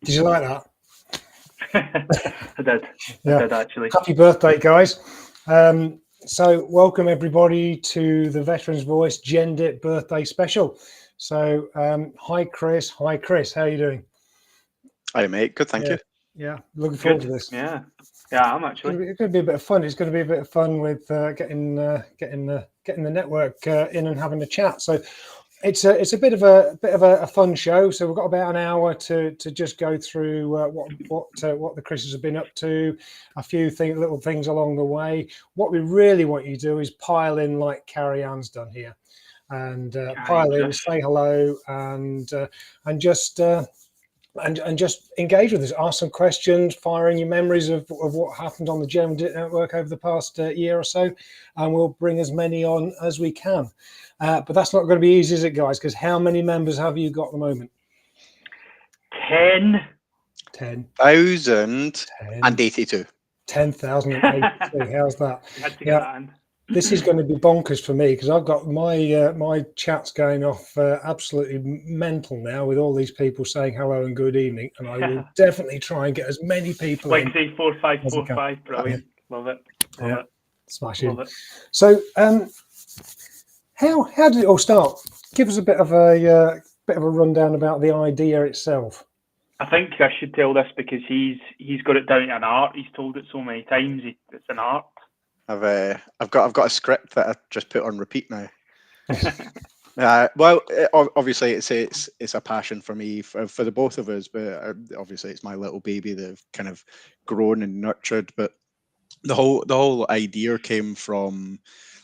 Did you like that? I did. Yeah. I did actually. Happy birthday, guys. So welcome everybody to the Veterans Voice Gen Dit Birthday Special. So hi Chris. How are you doing? Hi mate, good, thank you. Yeah, looking forward to this. Yeah, I'm actually. It's going to be a bit of fun. It's going to be a bit of fun with getting the network in and having a chat. So it's a bit of a fun show. So we've got about an hour to just go through what the Chris's have been up to, a few little things along the way. What we really want you to do is pile in like Carrie Ann's done here, and pile in, say hello, and just. And just engage with us, ask some questions, firing your memories of what happened on the Gen Dit network over the past year or so, and we'll bring as many on as we can. But that's not going to be easy, is it, guys? Because how many members have you got at the moment? 10,082. 10,082. How's that? You had to get that in. This is going to be bonkers for me because I've got my chats going off absolutely mental now with all these people saying hello and good evening, and I will definitely try and get as many people like in. 4545, brilliant. Love it. Love it. Smashing. So how did it all start? Give us a bit of a rundown about the idea itself. I think Chris should tell this because he's got it down to an art. He's told it so many times. It's an art. I've got a script that I just put on repeat now. Well, obviously it's a passion for me for the both of us, but obviously it's my little baby that I've kind of grown and nurtured. But the whole idea came from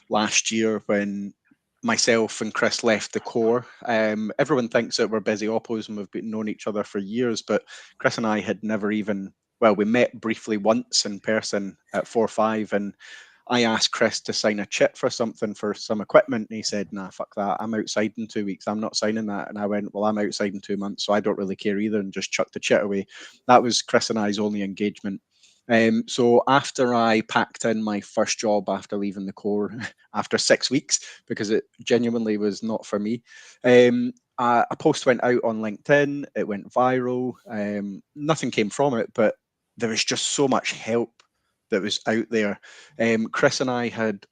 last year when myself and Chris left the Corps. Everyone thinks that we're busy oppos and we've known each other for years, but Chris and I had never even, well, we met briefly once in person at 4-5, and I asked Chris to sign a chit for something, for some equipment, and he said, nah, fuck that, I'm outside in 2 weeks, I'm not signing that. And I went, well, I'm outside in 2 months, so I don't really care either, and just chucked the chit away. That was Chris and I's only engagement. So after I packed in my first job after leaving the Corps, after 6 weeks, because it genuinely was not for me, a post went out on LinkedIn, it went viral, nothing came from it, but there was just so much help that was out there. Chris and I had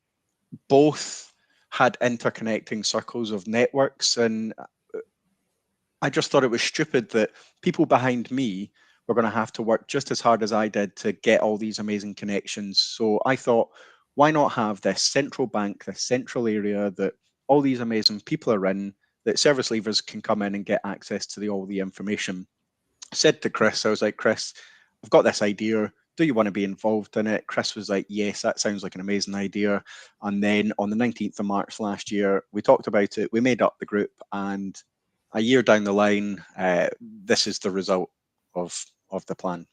both had interconnecting circles of networks, and I just thought it was stupid that people behind me were going to have to work just as hard as I did to get all these amazing connections. So I thought, why not have this central bank, this central area that all these amazing people are in, that service leavers can come in and get access to all the information. I said to Chris, I was like, Chris, I've got this idea. Do you want to be involved in it? Chris was like, yes, that sounds like an amazing idea. And then on the 19th of March last year, we talked about it, we made up the group, and a year down the line, this is the result of the plan.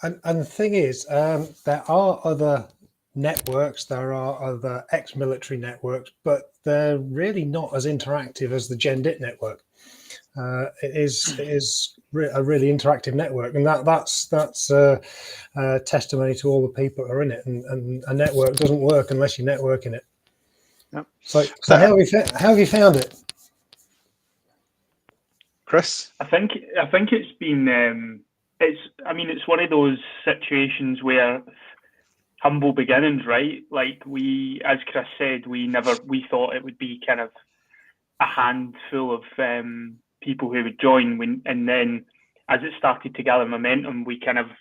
And the thing is, there are other networks, there are other ex-military networks, but they're really not as interactive as the Gen Dit network. It is a really interactive network, and that's testimony to all the people that are in it. And a network doesn't work unless you network in it. Yep. So how have you found it, Chris? I think it's been it's one of those situations where humble beginnings, right? Like we, as Chris said, we thought it would be kind of a handful of people who would join, and then as it started to gather momentum, we kind of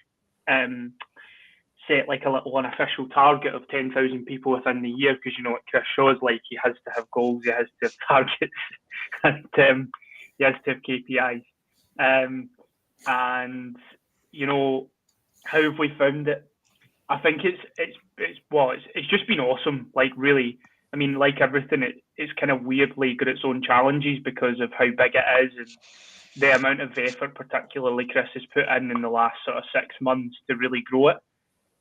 set like a little unofficial target of 10,000 people within the year, because you know what Chris shows, like he has to have goals, he has to have targets, and he has to have KPIs. And you know, how have we found it? I think it's just been awesome. Like really, I mean, like everything, it's kind of weirdly got its own challenges because of how big it is and the amount of effort, particularly Chris has put in the last sort of 6 months to really grow it,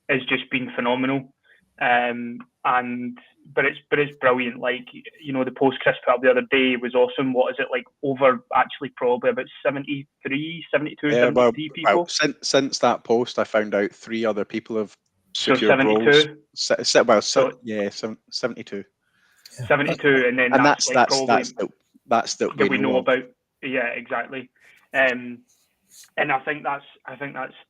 has just been phenomenal. But it's brilliant. Like, you know, the post Chris put up the other day was awesome. What is it, like over actually probably about 73, 72, 73 people? Well, since that post, I found out 3 other people have secured roles. 72. 72, and then that's that we know about. Yeah, exactly. And I think that's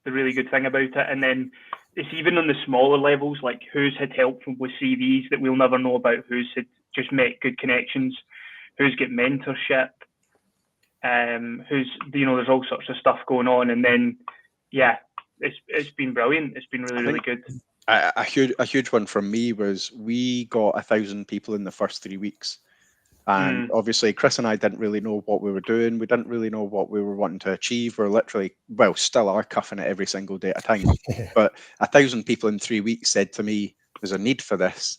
the really good thing about it. And then it's even on the smaller levels, like who's had help with CVs that we'll never know about, who's had just met good connections, who's got mentorship, who's, you know, there's all sorts of stuff going on. And then, yeah, it's been brilliant. It's been really good. A huge one from me was we got 1,000 people in the first 3 weeks. And obviously, Chris and I didn't really know what we were doing. We didn't really know what we were wanting to achieve. We're literally, well, still are cuffing it every single day at a time. But 1,000 people in 3 weeks said to me, there's a need for this.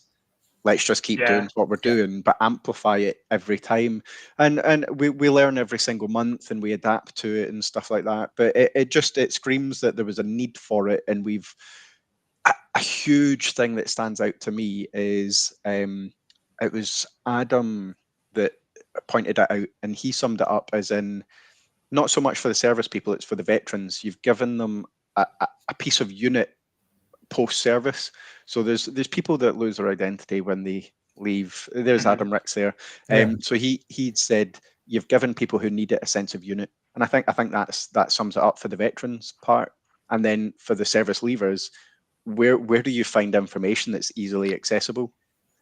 Let's just keep doing what we're doing, but amplify it every time. And we learn every single month and we adapt to it and stuff like that. But it screams that there was a need for it. And we've, a huge thing that stands out to me is it was Adam that pointed it out, and he summed it up as in, not so much for the service people, it's for the veterans. You've given them a piece of unit post-service. So there's people that lose their identity when they leave. There's Adam Ricks there. So he'd said you've given people who need it a sense of unit, and I think that sums it up for the veterans part. And then for the service leavers, where do you find information that's easily accessible?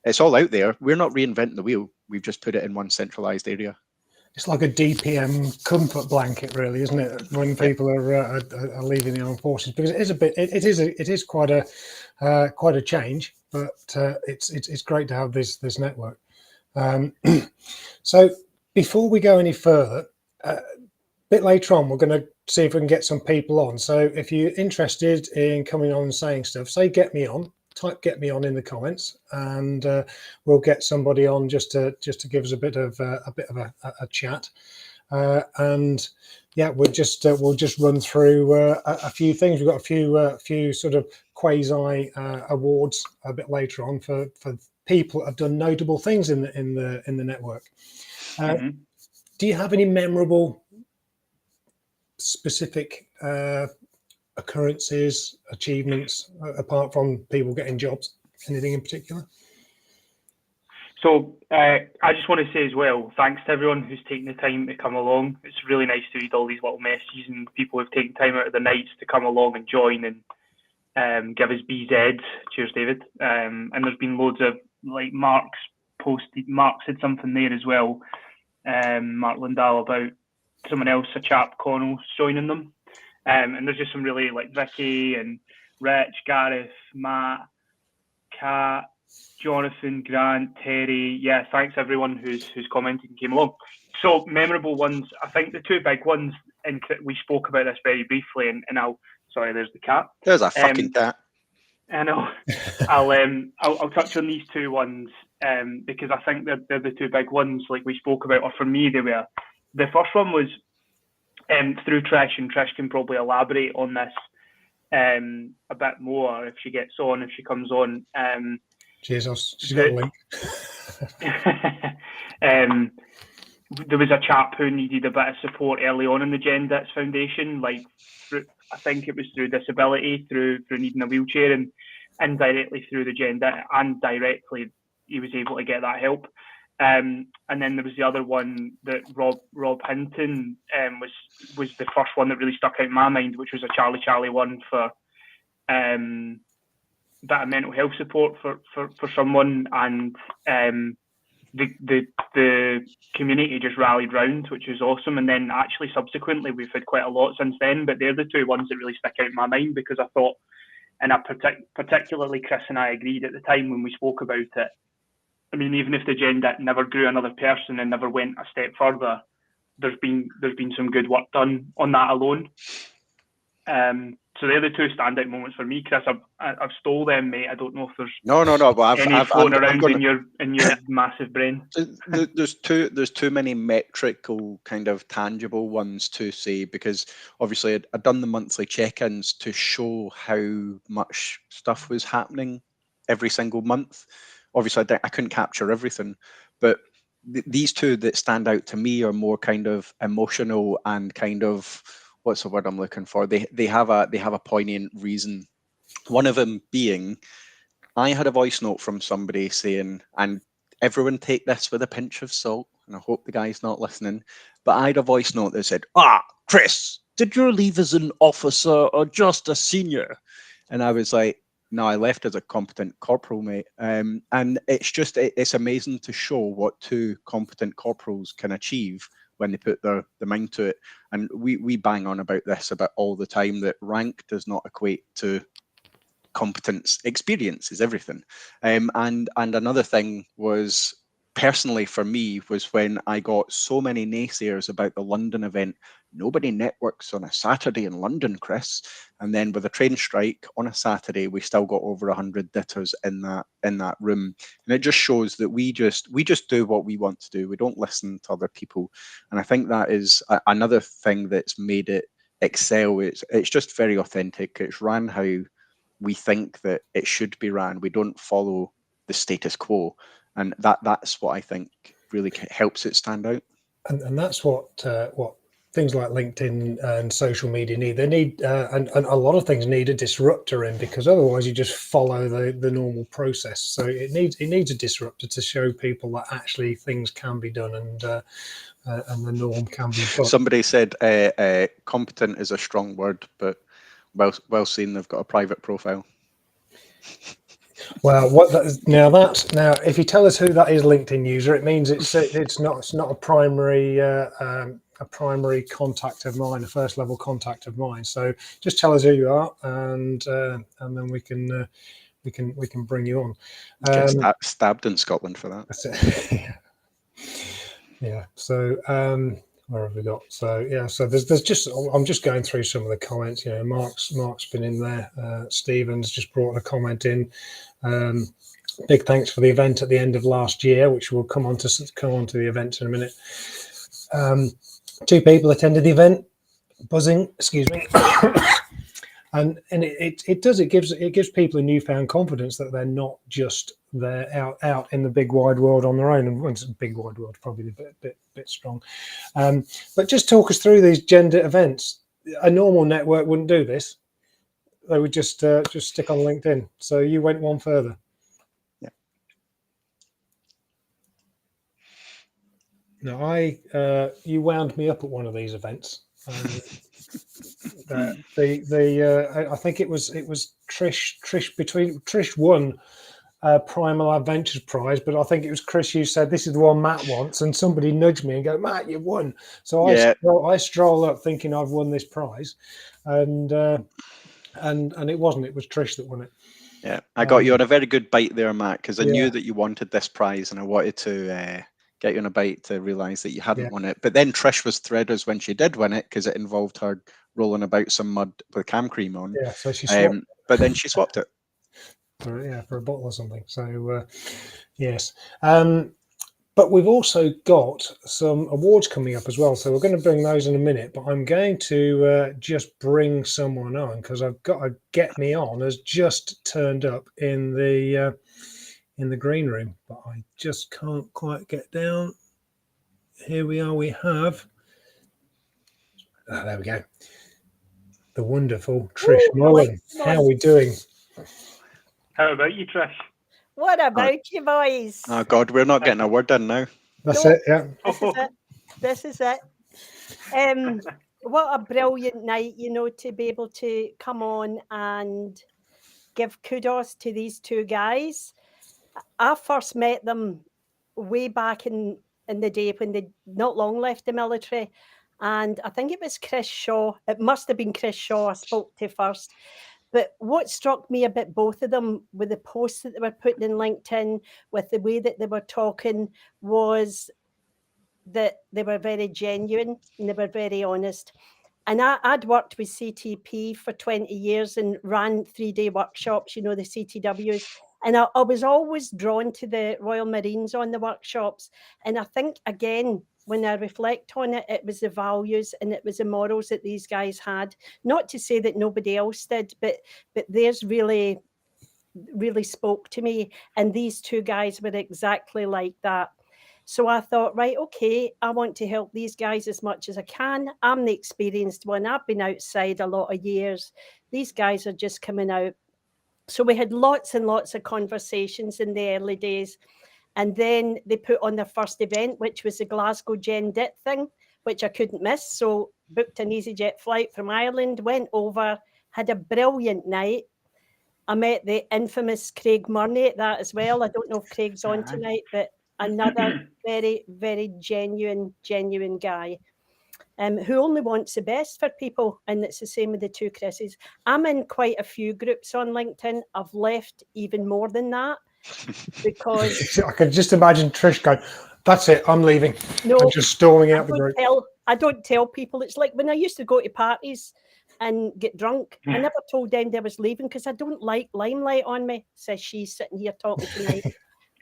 It's all out there. We're not reinventing the wheel. We've just put it in one centralized area. It's like a DPM comfort blanket, really, isn't it? When people are leaving the armed forces, because it is a bit, it is quite a change, but it's great to have this network. So before we go any further, a bit later on, we're going to see if we can get some people on. So if you're interested in coming on and saying stuff, say "get me on." Type "get me on" in the comments, and we'll get somebody on just to give us a bit of a chat. And yeah, we'll just run through a few things. We've got a few sort of quasi awards a bit later on for people that have done notable things in the network. Do you have any memorable, specific occurrences, achievements, apart from people getting jobs? Anything in particular? So I just want to say as well, thanks to everyone who's taken the time to come along. It's really nice to read all these little messages and people who've taken time out of the nights to come along and join and give us BZ. Cheers, David. And there's been loads of, like, Mark said something there as well, Mark Lindahl, about someone else, a chap, Connell's joining them. And there's just some really, like, Vicky and Rich, Gareth, Matt, Kat, Jonathan, Grant, Terry. Yeah, thanks everyone who's commented and came along. So memorable ones, I think the two big ones, and we spoke about this very briefly, and sorry, there's the cat. There's a fucking cat. I know. I'll touch on these two ones because I think they're the two big ones, like we spoke about, or for me they were. The first one was through Trish, and Trish can probably elaborate on this a bit more if she gets on, if she comes on. Jesus, she's got a link. There was a chap who needed a bit of support early on in the Gen Dit Foundation, like I think it was through disability, through needing a wheelchair, and indirectly through the Gen Dit, and directly he was able to get that help. And then there was the other one that Rob Hinton was the first one that really stuck out in my mind, which was a Charlie one for bit of mental health support for someone, and the community just rallied round, which was awesome. And then actually subsequently we've had quite a lot since then, but they're the two ones that really stick out in my mind, because I thought, and particularly Chris and I agreed at the time when we spoke about it, I mean, even if the Gen Dit never grew another person and never went a step further, there's been some good work done on that alone. So they're the two standout moments for me, Chris. I've stole them, mate. I don't know if there's no. But any floating around in your massive brain. There's too many metrical, kind of tangible ones to say, because obviously I'd done the monthly check-ins to show how much stuff was happening every single month. Obviously, I couldn't capture everything, but these two that stand out to me are more kind of emotional and kind of, what's the word I'm looking for? They have a poignant reason. One of them being, I had a voice note from somebody saying, and everyone take this with a pinch of salt, and I hope the guy's not listening, but I had a voice note that said, Chris, did you leave as an officer or just a senior? And I was like, no, I left as a competent corporal, mate. And it's amazing to show what two competent corporals can achieve when they put their mind to it. And we bang on about this about all the time, that rank does not equate to competence. Experience is everything. And another thing was, personally for me, was when I got so many naysayers about the London event. Nobody networks on a Saturday in London, Chris. And then with a train strike on a Saturday, we still got over 100 ditters in that room. And it just shows that we just do what we want to do. We don't listen to other people. And I think that is another thing that's made it excel. It's just very authentic. It's ran how we think that it should be ran. We don't follow the status quo. And that's what I think really helps it stand out. And that's what things like LinkedIn and social media need. They need, and a lot of things need a disruptor in, because otherwise you just follow the normal process. So it needs a disruptor to show people that actually things can be done, and the norm can be done. Somebody said competent is a strong word, but well seen. They've got a private profile. Well, now if you tell us who that is, LinkedIn user, it means it's not a primary contact of mine, a first level contact of mine. So just tell us who you are, and then we can bring you on. Get stabbed in Scotland for that. That's it. Yeah. So where have we got? So yeah. So there's just, I'm just going through some of the comments. You know, Mark's been in there. Stephen's just brought a comment in. Big thanks for the event at the end of last year, which we'll come on to the event in a minute. 2 people attended the event. Buzzing, excuse me. and it gives people a newfound confidence that they're not just there out in the big wide world on their own. And once big wide world, probably a bit strong. But just talk us through these Gen Dit events. A normal network wouldn't do this. They would just stick on LinkedIn. So you went one further. Yeah. Now you wound me up at one of these events. I think it was Trish won Primal Adventures prize, but I think it was Chris. You said this is the one Matt wants, and somebody nudged me and go, Matt, you won. So I stroll up thinking I've won this prize, and it wasn't. It was Trish that won it. Yeah, I got you on a very good bite there, Matt, because I knew that you wanted this prize, and I wanted to get you on a bite to realise that you hadn't won it. But then Trish was threaders when she did win it, because it involved her rolling about some mud with cam cream on. Yeah, so she swapped. But then she swapped it. For a bottle or something. So yes. But we've also got some awards coming up as well. So we're going to bring those in a minute, but I'm going to just bring someone on, because I've got a Get Me On has just turned up in the green room, but I just can't quite get down. Here we are. We have, there we go. The wonderful Trish Mullen. How are we doing? How about you, Trish? What about you boys? Oh God, we're not getting a word in now. That's it, yeah. This is it. What a brilliant night, to be able to come on and give kudos to these 2 guys. I first met them way back in the day when they not long left the military. And I think it was Chris Shaw. It must have been Chris Shaw I spoke to first. But what struck me about both of them with the posts that they were putting in LinkedIn, with the way that they were talking, was that they were very genuine and they were very honest. And I'd worked with CTP for 20 years and ran 3-day workshops, the CTWs. And I was always drawn to the Royal Marines on the workshops. And I think, again, when I reflect on it, it was the values and it was the morals that these guys had. Not to say that nobody else did, but theirs really, really spoke to me. And these 2 guys were exactly like that. So I thought, right, okay, I want to help these guys as much as I can. I'm the experienced one. I've been outside a lot of years. These guys are just coming out. So we had lots and lots of conversations in the early days. And then they put on their first event, which was the Glasgow Gen Dit thing, which I couldn't miss. So booked an EasyJet flight from Ireland, went over, had a brilliant night. I met the infamous Craig Murney at that as well. I don't know if Craig's on tonight, but another very, very genuine guy who only wants the best for people. And it's the same with the two Chris's. I'm in quite a few groups on LinkedIn. I've left even more than that because I can just imagine Trish going, "That's it, I'm leaving." No, and just storming out the group. I don't tell people. It's like when I used to go to parties and get drunk. I never told them I was leaving because I don't like limelight on me, says she sitting here talking tonight.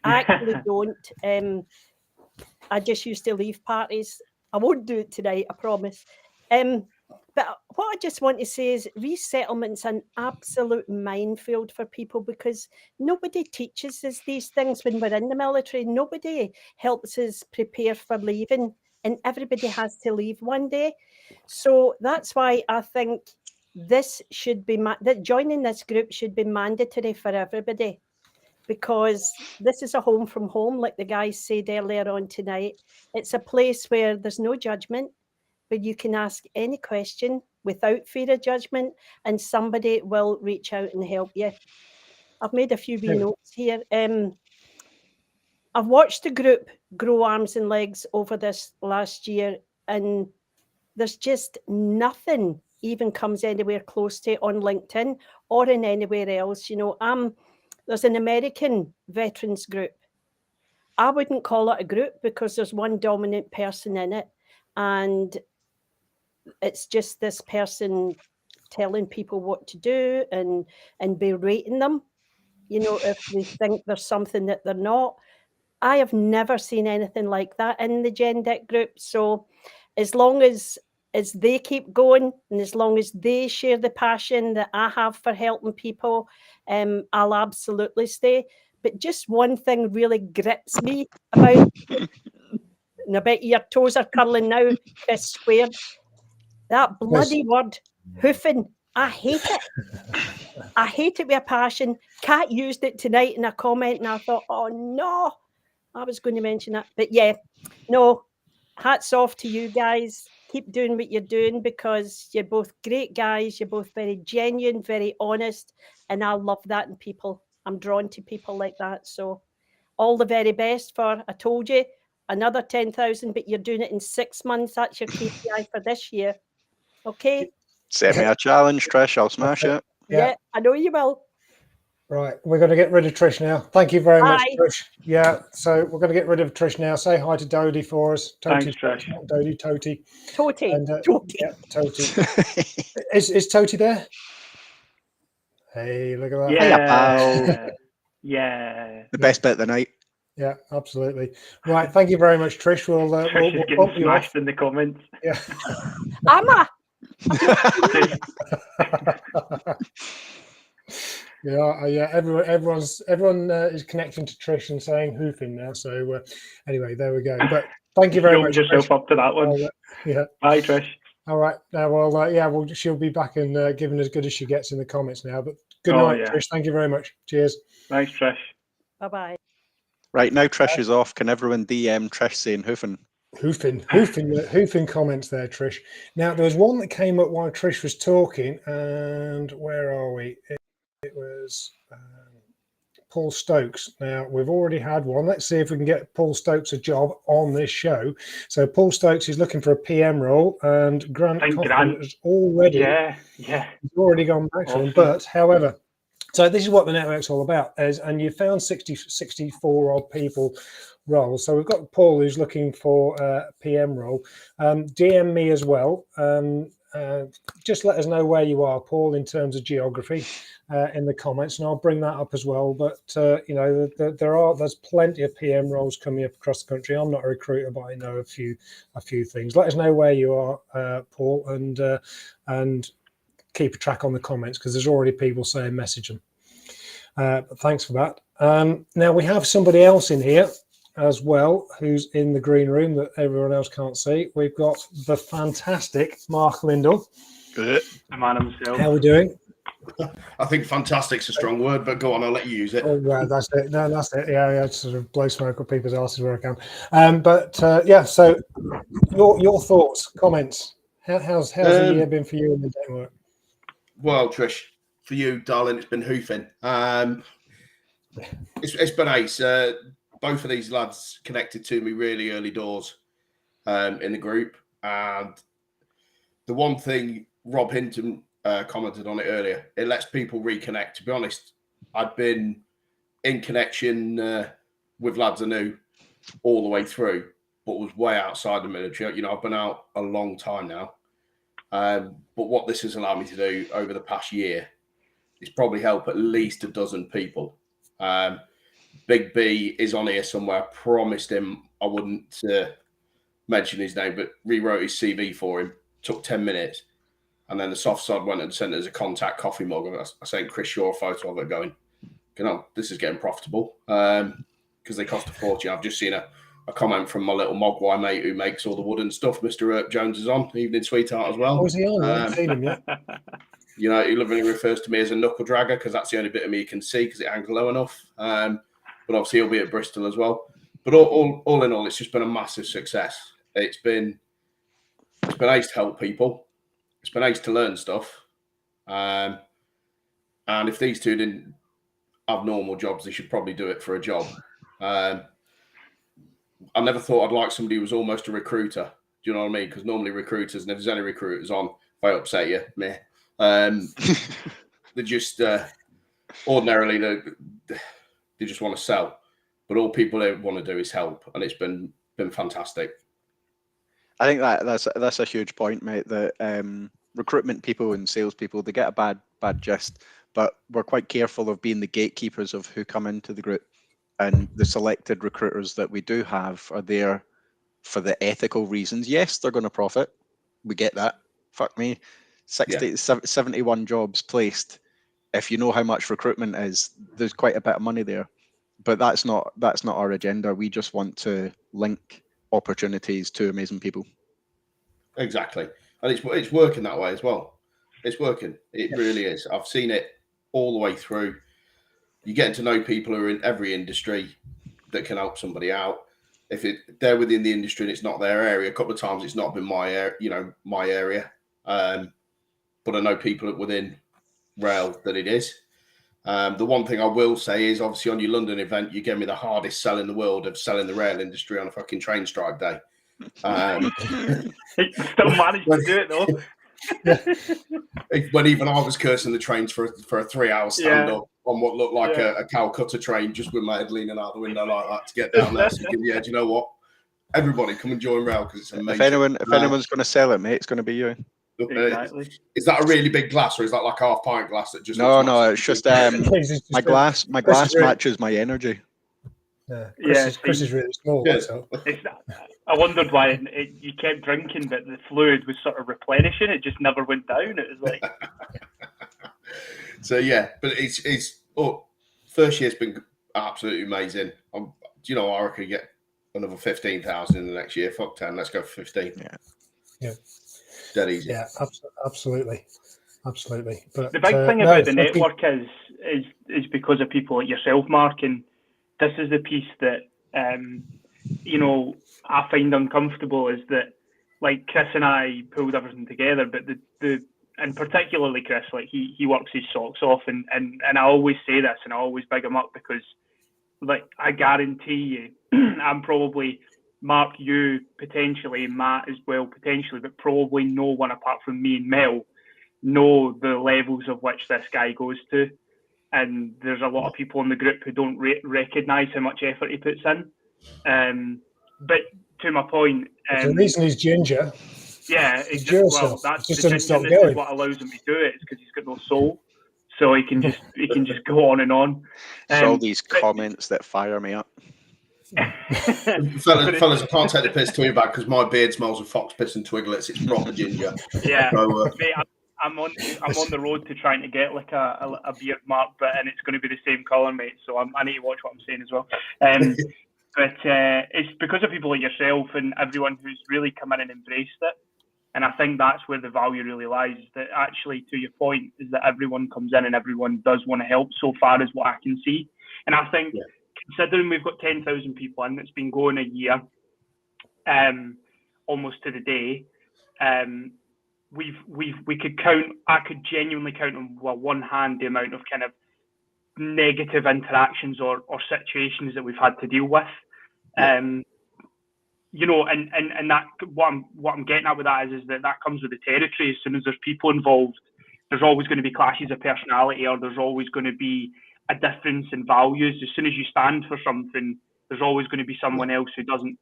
I actually don't. I just used to leave parties. I won't do it tonight, I promise. But what I just want to say is resettlement's an absolute minefield for people because nobody teaches us these things when we're in the military. Nobody helps us prepare for leaving, and everybody has to leave one day. So that's why I think this should be that joining this group should be mandatory for everybody, because this is a home from home, like the guys said earlier on tonight. It's a place where there's no judgment, but you can ask any question without fear of judgment, and somebody will reach out and help you. I've made a few wee notes here. I've watched the group grow arms and legs over this last year, and there's just nothing even comes anywhere close to it on LinkedIn or in anywhere else. There's an American veterans group. I wouldn't call it a group because there's one dominant person in it, and it's just this person telling people what to do and berating them, if they think there's something that they're not. I have never seen anything like that in the Gen Dit group. So as long as they keep going and as long as they share the passion that I have for helping people, I'll absolutely stay. But just one thing really grips me about it, and I bet your toes are curling now, Chris Squared. That bloody word, hoofing. I hate it. I hate it with a passion. Kat used it tonight in a comment, and I thought, oh no, I was going to mention that. But yeah, no, hats off to you guys. Keep doing what you're doing because you're both great guys. You're both very genuine, very honest, and I love that in people. I'm drawn to people like that. So all the very best for, I told you, another 10,000, but you're doing it in 6 months. That's your KPI for this year. Okay? Set me a challenge, Trish. I'll smash it. Yeah, I know you will. Right, we're going to get rid of Trish now. Thank you very much, Hi. Trish. Yeah, so we're going to get rid of Trish now. Say hi to Dodie for us. Thanks, Trish. Not Dodie, Toti. Toti. And, Toti. Yeah, Toti. Is Toti there? Hey, look at that. Yeah. Yeah. The best bit of the night. Yeah, absolutely. Right, thank you very much, Trish. We'll Trish is bump getting you off. smashed in the comments. Yeah. Amma. Yeah. Everyone is connecting to Trish and saying hoofing now. So anyway, there we go. But thank you very much. Yourself Trish. up to that one. Yeah. Bye, Trish. All right. She'll be back and giving as good as she gets in the comments now. But good night, Trish. Thank you very much. Cheers. Thanks, Trish. Bye-bye. Right, now Trish is off. Can everyone DM Trish saying hoofing? Hoofing comments there, Trish. Now, there was one that came up while Trish was talking, and where are we? It was Paul Stokes. Now, we've already had one. Let's see if we can get Paul Stokes a job on this show. So, Paul Stokes is looking for a PM role, and Grant Coughlin has already, he's already gone back to him. But, however, so this is what the network's all about, and you found 64 odd people roles. So we've got Paul who's looking for a PM role. DM me as well. Just let us know where you are, Paul, in terms of geography in the comments, and I'll bring that up as well. But there's plenty of PM roles coming up across the country. I'm not a recruiter, but I know a few things. Let us know where you are, Paul, and keep a track on the comments because there's already people saying message them. But thanks for that. Now we have somebody else in here as well who's in the green room that everyone else can't see. We've got the fantastic Mark Lindell. Good. The man himself. How are we doing? I think fantastic's a strong word, but go on, I'll let you use it. Oh, yeah, that's it. No, that's it. Yeah, sort of blow smoke up people's asses where I can. So your thoughts, comments, How's the year been for you in the network? Well, Trish, for you, darling, it's been hoofing. It's been ace. Both of these lads connected to me really early doors in the group. And the one thing Rob Hinton commented on it earlier, it lets people reconnect. To be honest, I've been in connection with lads I knew all the way through, but was way outside the military. You know, I've been out a long time now. But what this has allowed me to do over the past year is probably help at least a dozen people. Big B is on here somewhere. I promised him I wouldn't mention his name, but rewrote his CV for him. Took 10 minutes. And then the soft side went and sent us a contact coffee mug. I sent Chris Shaw a photo of it going, you know, this is getting profitable because they cost a fortune. I've just seen a comment from my little Mogwai mate who makes all the wooden stuff. Mr. Earp Jones is on, evening sweetheart as well. Oh, is he on? I haven't seen him yet. You know, he lovingly refers to me as a knuckle dragger because that's the only bit of me you can see because it hangs low enough. But obviously he'll be at Bristol as well. But all in all, it's just been a massive success. It's been ace to help people. It's been ace to learn stuff. And if these two didn't have normal jobs, they should probably do it for a job. I never thought I'd like somebody who was almost a recruiter. Do you know what I mean? Because normally recruiters, and if there's any recruiters on, if I upset you, meh. They're just ordinarily they just want to sell, but all people want to do is help, and it's been fantastic. I think that's a huge point, mate. That recruitment people and salespeople, they get a bad gist, but we're quite careful of being the gatekeepers of who come into the group, and the selected recruiters that we do have are there for the ethical reasons. Yes, they're going to profit. We get that. Fuck me. 71 jobs placed. If you know how much recruitment is, there's quite a bit of money there. But that's not our agenda. We just want to link opportunities to amazing people. Exactly. And it's working that way as well. It's working. It really is. I've seen it all the way through. You're getting to know people who are in every industry that can help somebody out. If they're within the industry and it's not their area, a couple of times it's not been my area. But I know people within rail that it is. The one thing I will say is obviously on your London event, you gave me the hardest sell in the world of selling the rail industry on a fucking train strike day. Still managed to do it though. When even I was cursing the trains for a 3-hour stand up on what looked like a Calcutta train, just with my head leaning out the window like that to get down there. So do you know what? Everybody come and join rail because it's amazing. If anyone's going to sell it, mate, it's going to be you. Exactly. Is that a really big glass, or is that like half pint glass that just? No, it's just my glass matches my energy. Chris is really small. So. I wondered why you kept drinking, but the fluid was sort of replenishing. It just never went down. It was like. So yeah, but it's first year's been absolutely amazing. Do you know I reckon get another 15,000 in the next year? Fuck 10. Let's go for 15. Yeah. Dead easy. Yeah, absolutely. But the big thing about the network is because of people like yourself, Mark, and this is the piece that I find uncomfortable is that like Chris and I pulled everything together, but and particularly Chris, like he works his socks off, and I always say this and I always big him up because like I guarantee you, I'm probably Mark, you potentially, Matt as well potentially, but probably no one apart from me and Mel know the levels of which this guy goes to. And there's a lot of people in the group who don't recognise how much effort he puts in. But to my point, the reason he's ginger. Yeah, that's the gingerness is what allows him to do it. It's because he's got no soul, so he can just go on and on. It's all these comments that fire me up. fellas, I can't take the piss too bad because my beard smells of fox piss and twiglets. It's proper ginger. Yeah, so, mate, I'm on the road to trying to get like a beard mark, and it's going to be the same colour, mate. So I need to watch what I'm saying as well. But it's because of people like yourself and everyone who's really come in and embraced it. And I think that's where the value really lies. That actually, to your point, is that everyone comes in and everyone does want to help. So far as what I can see, and I think. Yeah. Considering we've got 10,000 people in, it's been going a year, almost to the day. we could count. I could genuinely count on one hand the amount of kind of negative interactions or situations that we've had to deal with. Yeah. You know, and that what I'm getting at with that is that comes with the territory. As soon as there's people involved, there's always going to be clashes of personality, or there's always going to be a difference in values. As soon as you stand for something, there's always going to be someone else who doesn't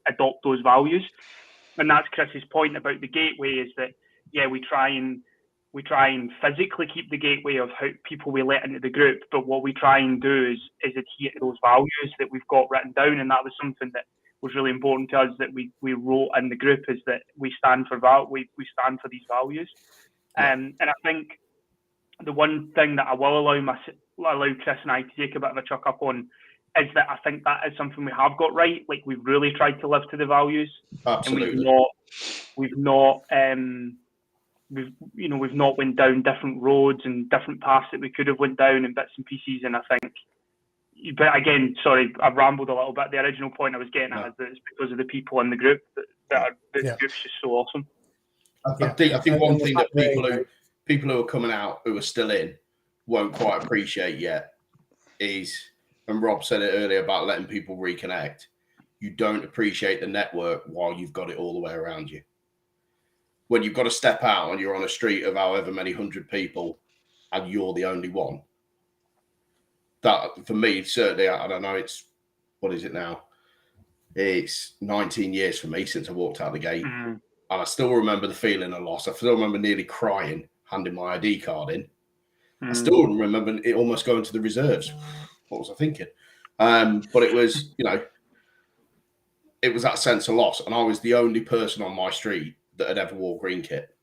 adopt those values. And that's Chris's point about the gateway, is that we try and physically keep the gateway of how people we let into the group, but what we try and do is adhere to those values that we've got written down. And that was something that was really important to us, that we wrote in the group, is that we stand for we stand for these values. And I think the one thing that I will allow Chris and I to take a bit of a chuck up on is that I think that is something we have got right. Like, we've really tried to live to the values. Absolutely. And we've not went down different roads and different paths that we could have went down in bits and pieces. And I think, but again, sorry, I've rambled a little bit. The original point I was getting at is that it's because of the people in the group the group's just so awesome. I think one thing that people who are coming out, who are still in, won't quite appreciate yet is, and Rob said it earlier about letting people reconnect, you don't appreciate the network while you've got it all the way around you. When you've got to step out and you're on a street of however many 100 people and you're the only one, that, for me, certainly, I don't know, it's, what is it now? It's 19 years for me since I walked out the gate. Mm-hmm. And I still remember the feeling of loss. I still remember nearly crying, handing my ID card in. I still remember it almost going to the reserves. What was I thinking? But it was, it was that sense of loss. And I was the only person on my street that had ever wore green kit.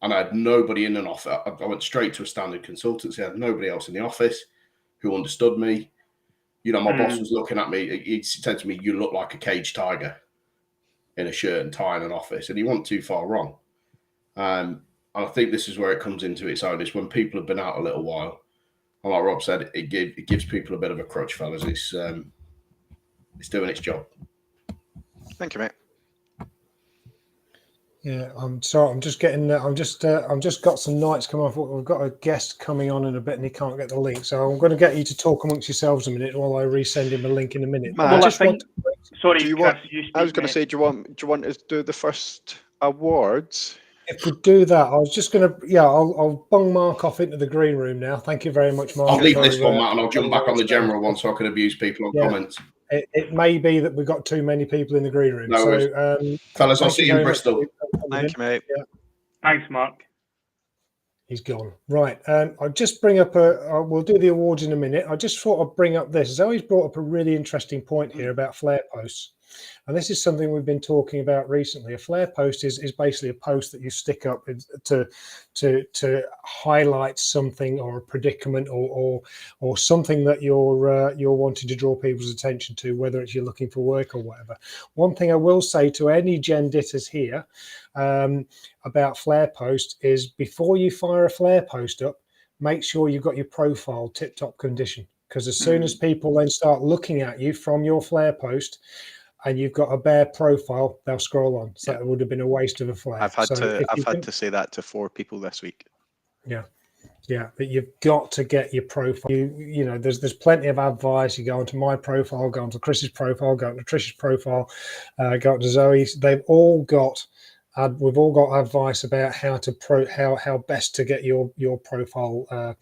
And I had nobody in an office. I went straight to a standard consultancy. I had nobody else in the office who understood me. My boss was looking at me. He said to me, "You look like a caged tiger in a shirt and tie in an office." And he wasn't too far wrong. And I think this is where it comes into its own. Is when people have been out a little while. And like Rob said, it gives people a bit of a crutch, fellas. It's doing its job. Thank you, mate. Yeah, I'm sorry. I'm just getting. I'm just got some nights coming off. We've got a guest coming on in a bit, and he can't get the link. So I'm going to get you to talk amongst yourselves a minute while I resend him a link in a minute. Matt, Sorry, do you Chris, want? you speak, I was going to mate. say, do you want us to do the first awards? If we do that, I was just going to. I'll bung Mark off into the green room now. Thank you very much, Mark. I'll leave this one, Matt, and I'll jump back on the general one so I can abuse people on comments. It may be that we've got too many people in the green room. No so, fellas, I'll see you in Bristol. Thank you, mate. Yeah. Thanks, Mark. He's gone. Right. I'll just bring up we'll do the awards in a minute. I just thought I'd bring up this. Zoe's brought up a really interesting point here about flare posts. And this is something we've been talking about recently. A flare post is basically a post that you stick up to highlight something or a predicament or something that you're wanting to draw people's attention to, whether it's you're looking for work or whatever. One thing I will say to any Gen Ditters here about flare posts is, before you fire a flare post up, make sure you've got your profile tip-top condition, because as soon as people then start looking at you from your flare post and you've got a bare profile, they'll scroll on. So it would have been a waste of a flare. I've had to say that to 4 people this week. Yeah, but you've got to get your profile. There's plenty of advice. You go onto my profile, go onto Chris's profile, go onto Trish's profile, go onto Zoe's. We've all got advice about how best to get your profile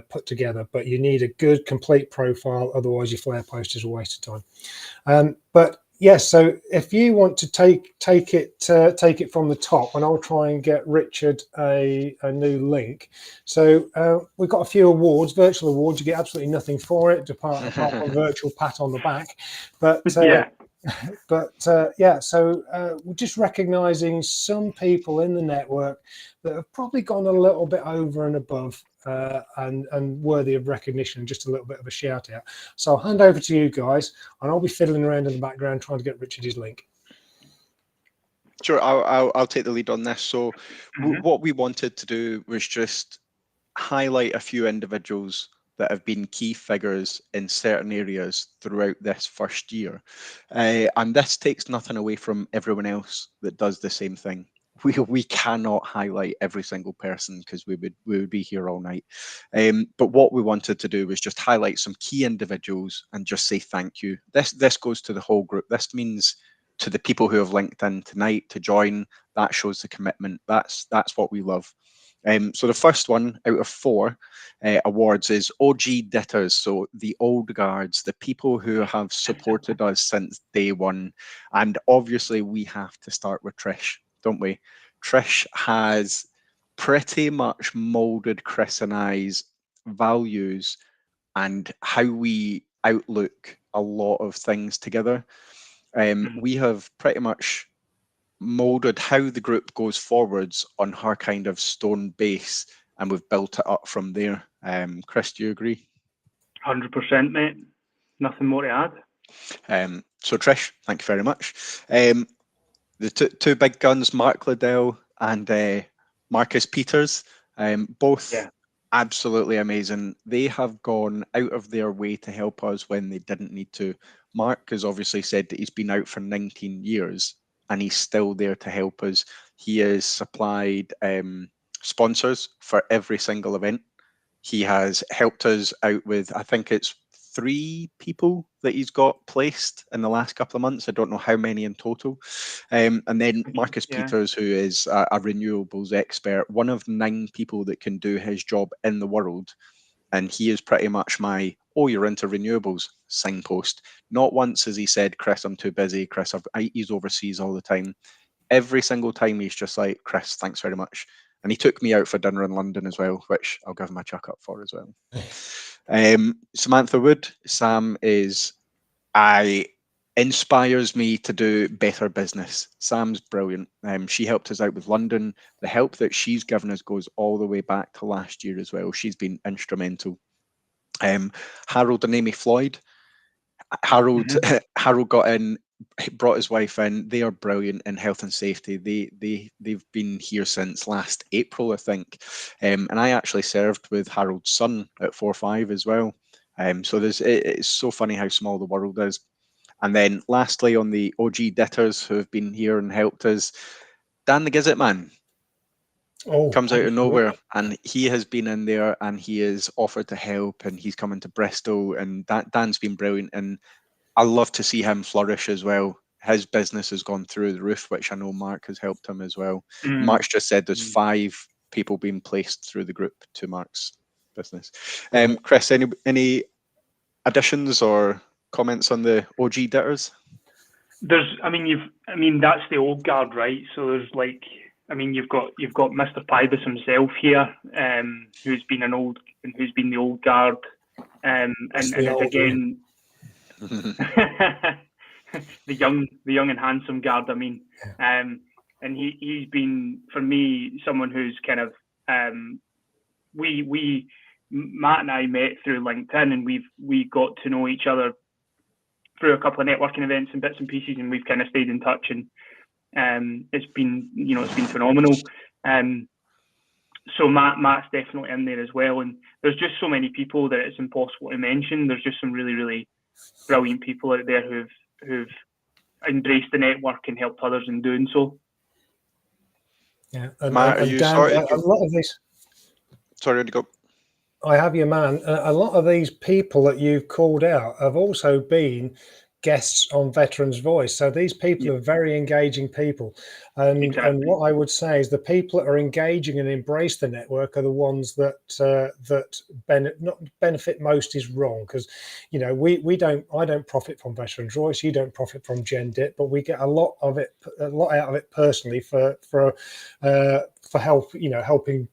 put together. But you need a good, complete profile. Otherwise, your flare post is a waste of time. But yes, so if you want to take it from the top, and I'll try and get Richard a new link. So we've got a few awards, virtual awards. You get absolutely nothing for it, apart from a virtual pat on the back. But we're just recognizing some people in the network that have probably gone a little bit over and above and worthy of recognition, just a little bit of a shout out. So I'll hand over to you guys, and I'll be fiddling around in the background trying to get Richard his link. Sure, I'll take the lead on this. So what we wanted to do was just highlight a few individuals that have been key figures in certain areas throughout this first year. And this takes nothing away from everyone else that does the same thing. we cannot highlight every single person because we would be here all night. But what we wanted to do was just highlight some key individuals and just say thank you. This goes to the whole group. This means to the people who have linked in tonight to join. That shows the commitment. That's what we love. So the first one out of 4 awards is OG Ditters, so the old guards, the people who have supported us since day one. And obviously we have to start with Trish, don't we? Trish has pretty much molded Chris and I's values and how we outlook a lot of things together. We have pretty much molded how the group goes forwards on her kind of stone base, and we've built it up from there. Chris, do you agree? 100%, mate. Nothing more to add. So Trish, thank you very much. The two big guns, Mark Liddell and Marcus Peters, both absolutely amazing. They have gone out of their way to help us when they didn't need to. Mark has obviously said that he's been out for 19 years and he's still there to help us. He has supplied sponsors for every single event. He has helped us out with, I think it's 3 people that he's got placed in the last couple of months. I don't know how many in total. And then Marcus Peters, who is a renewables expert, one of 9 people that can do his job in the world. And he is pretty much my, oh, you're into renewables signpost. Not once has he said, Chris, I'm too busy. Chris, he's overseas all the time. Every single time he's just like, Chris, thanks very much. And he took me out for dinner in London as well, which I'll give him a chuck up for as well. Samantha Wood, Sam inspires me to do better business. Sam's brilliant. She helped us out with London. The help that she's given us goes all the way back to last year as well. She's been instrumental. Harold and Amy Floyd. Harold got in, brought his wife in. They are brilliant in health and safety. They've been here since last April, I think. And I actually served with Harold's son at 4-5 as well. So it's so funny how small the world is. And then lastly, on the OG Ditters who have been here and helped us, Dan the Gizzet Man comes out of nowhere, and he has been in there and he has offered to help, and he's coming to Bristol, and Dan's been brilliant, and I love to see him flourish as well. His business has gone through the roof, which I know Mark has helped him as well. Mark's just said there's 5 people being placed through the group to Mark's business. Chris, any additions or comments on the OG Ditters? That's the old guard, right? So there's you've got Mr. Pybus himself here, who's been the old guard, and again, the young and handsome guard. And he's been, for me, someone who's kind of Matt and I met through LinkedIn, and we got to know each other through a couple of networking events and bits and pieces, and we've kind of stayed in touch, and it's been phenomenal. So Matt's definitely in there as well, and there's just so many people that it's impossible to mention. There's just some really, really brilliant people out there who've embraced the network and helped others in doing so. Yeah, Matt, are you Dan, sorry? a lot of these. Sorry to go. I have you, man. A lot of these people that you've called out have also been guests on Veterans Voice. So these people are very engaging people. And what I would say is the people that are engaging and embrace the network are the ones that benefit most is wrong. Because, I don't profit from Veterans Voice. You don't profit from Gen Dit, but we get a lot out of it personally for help, helping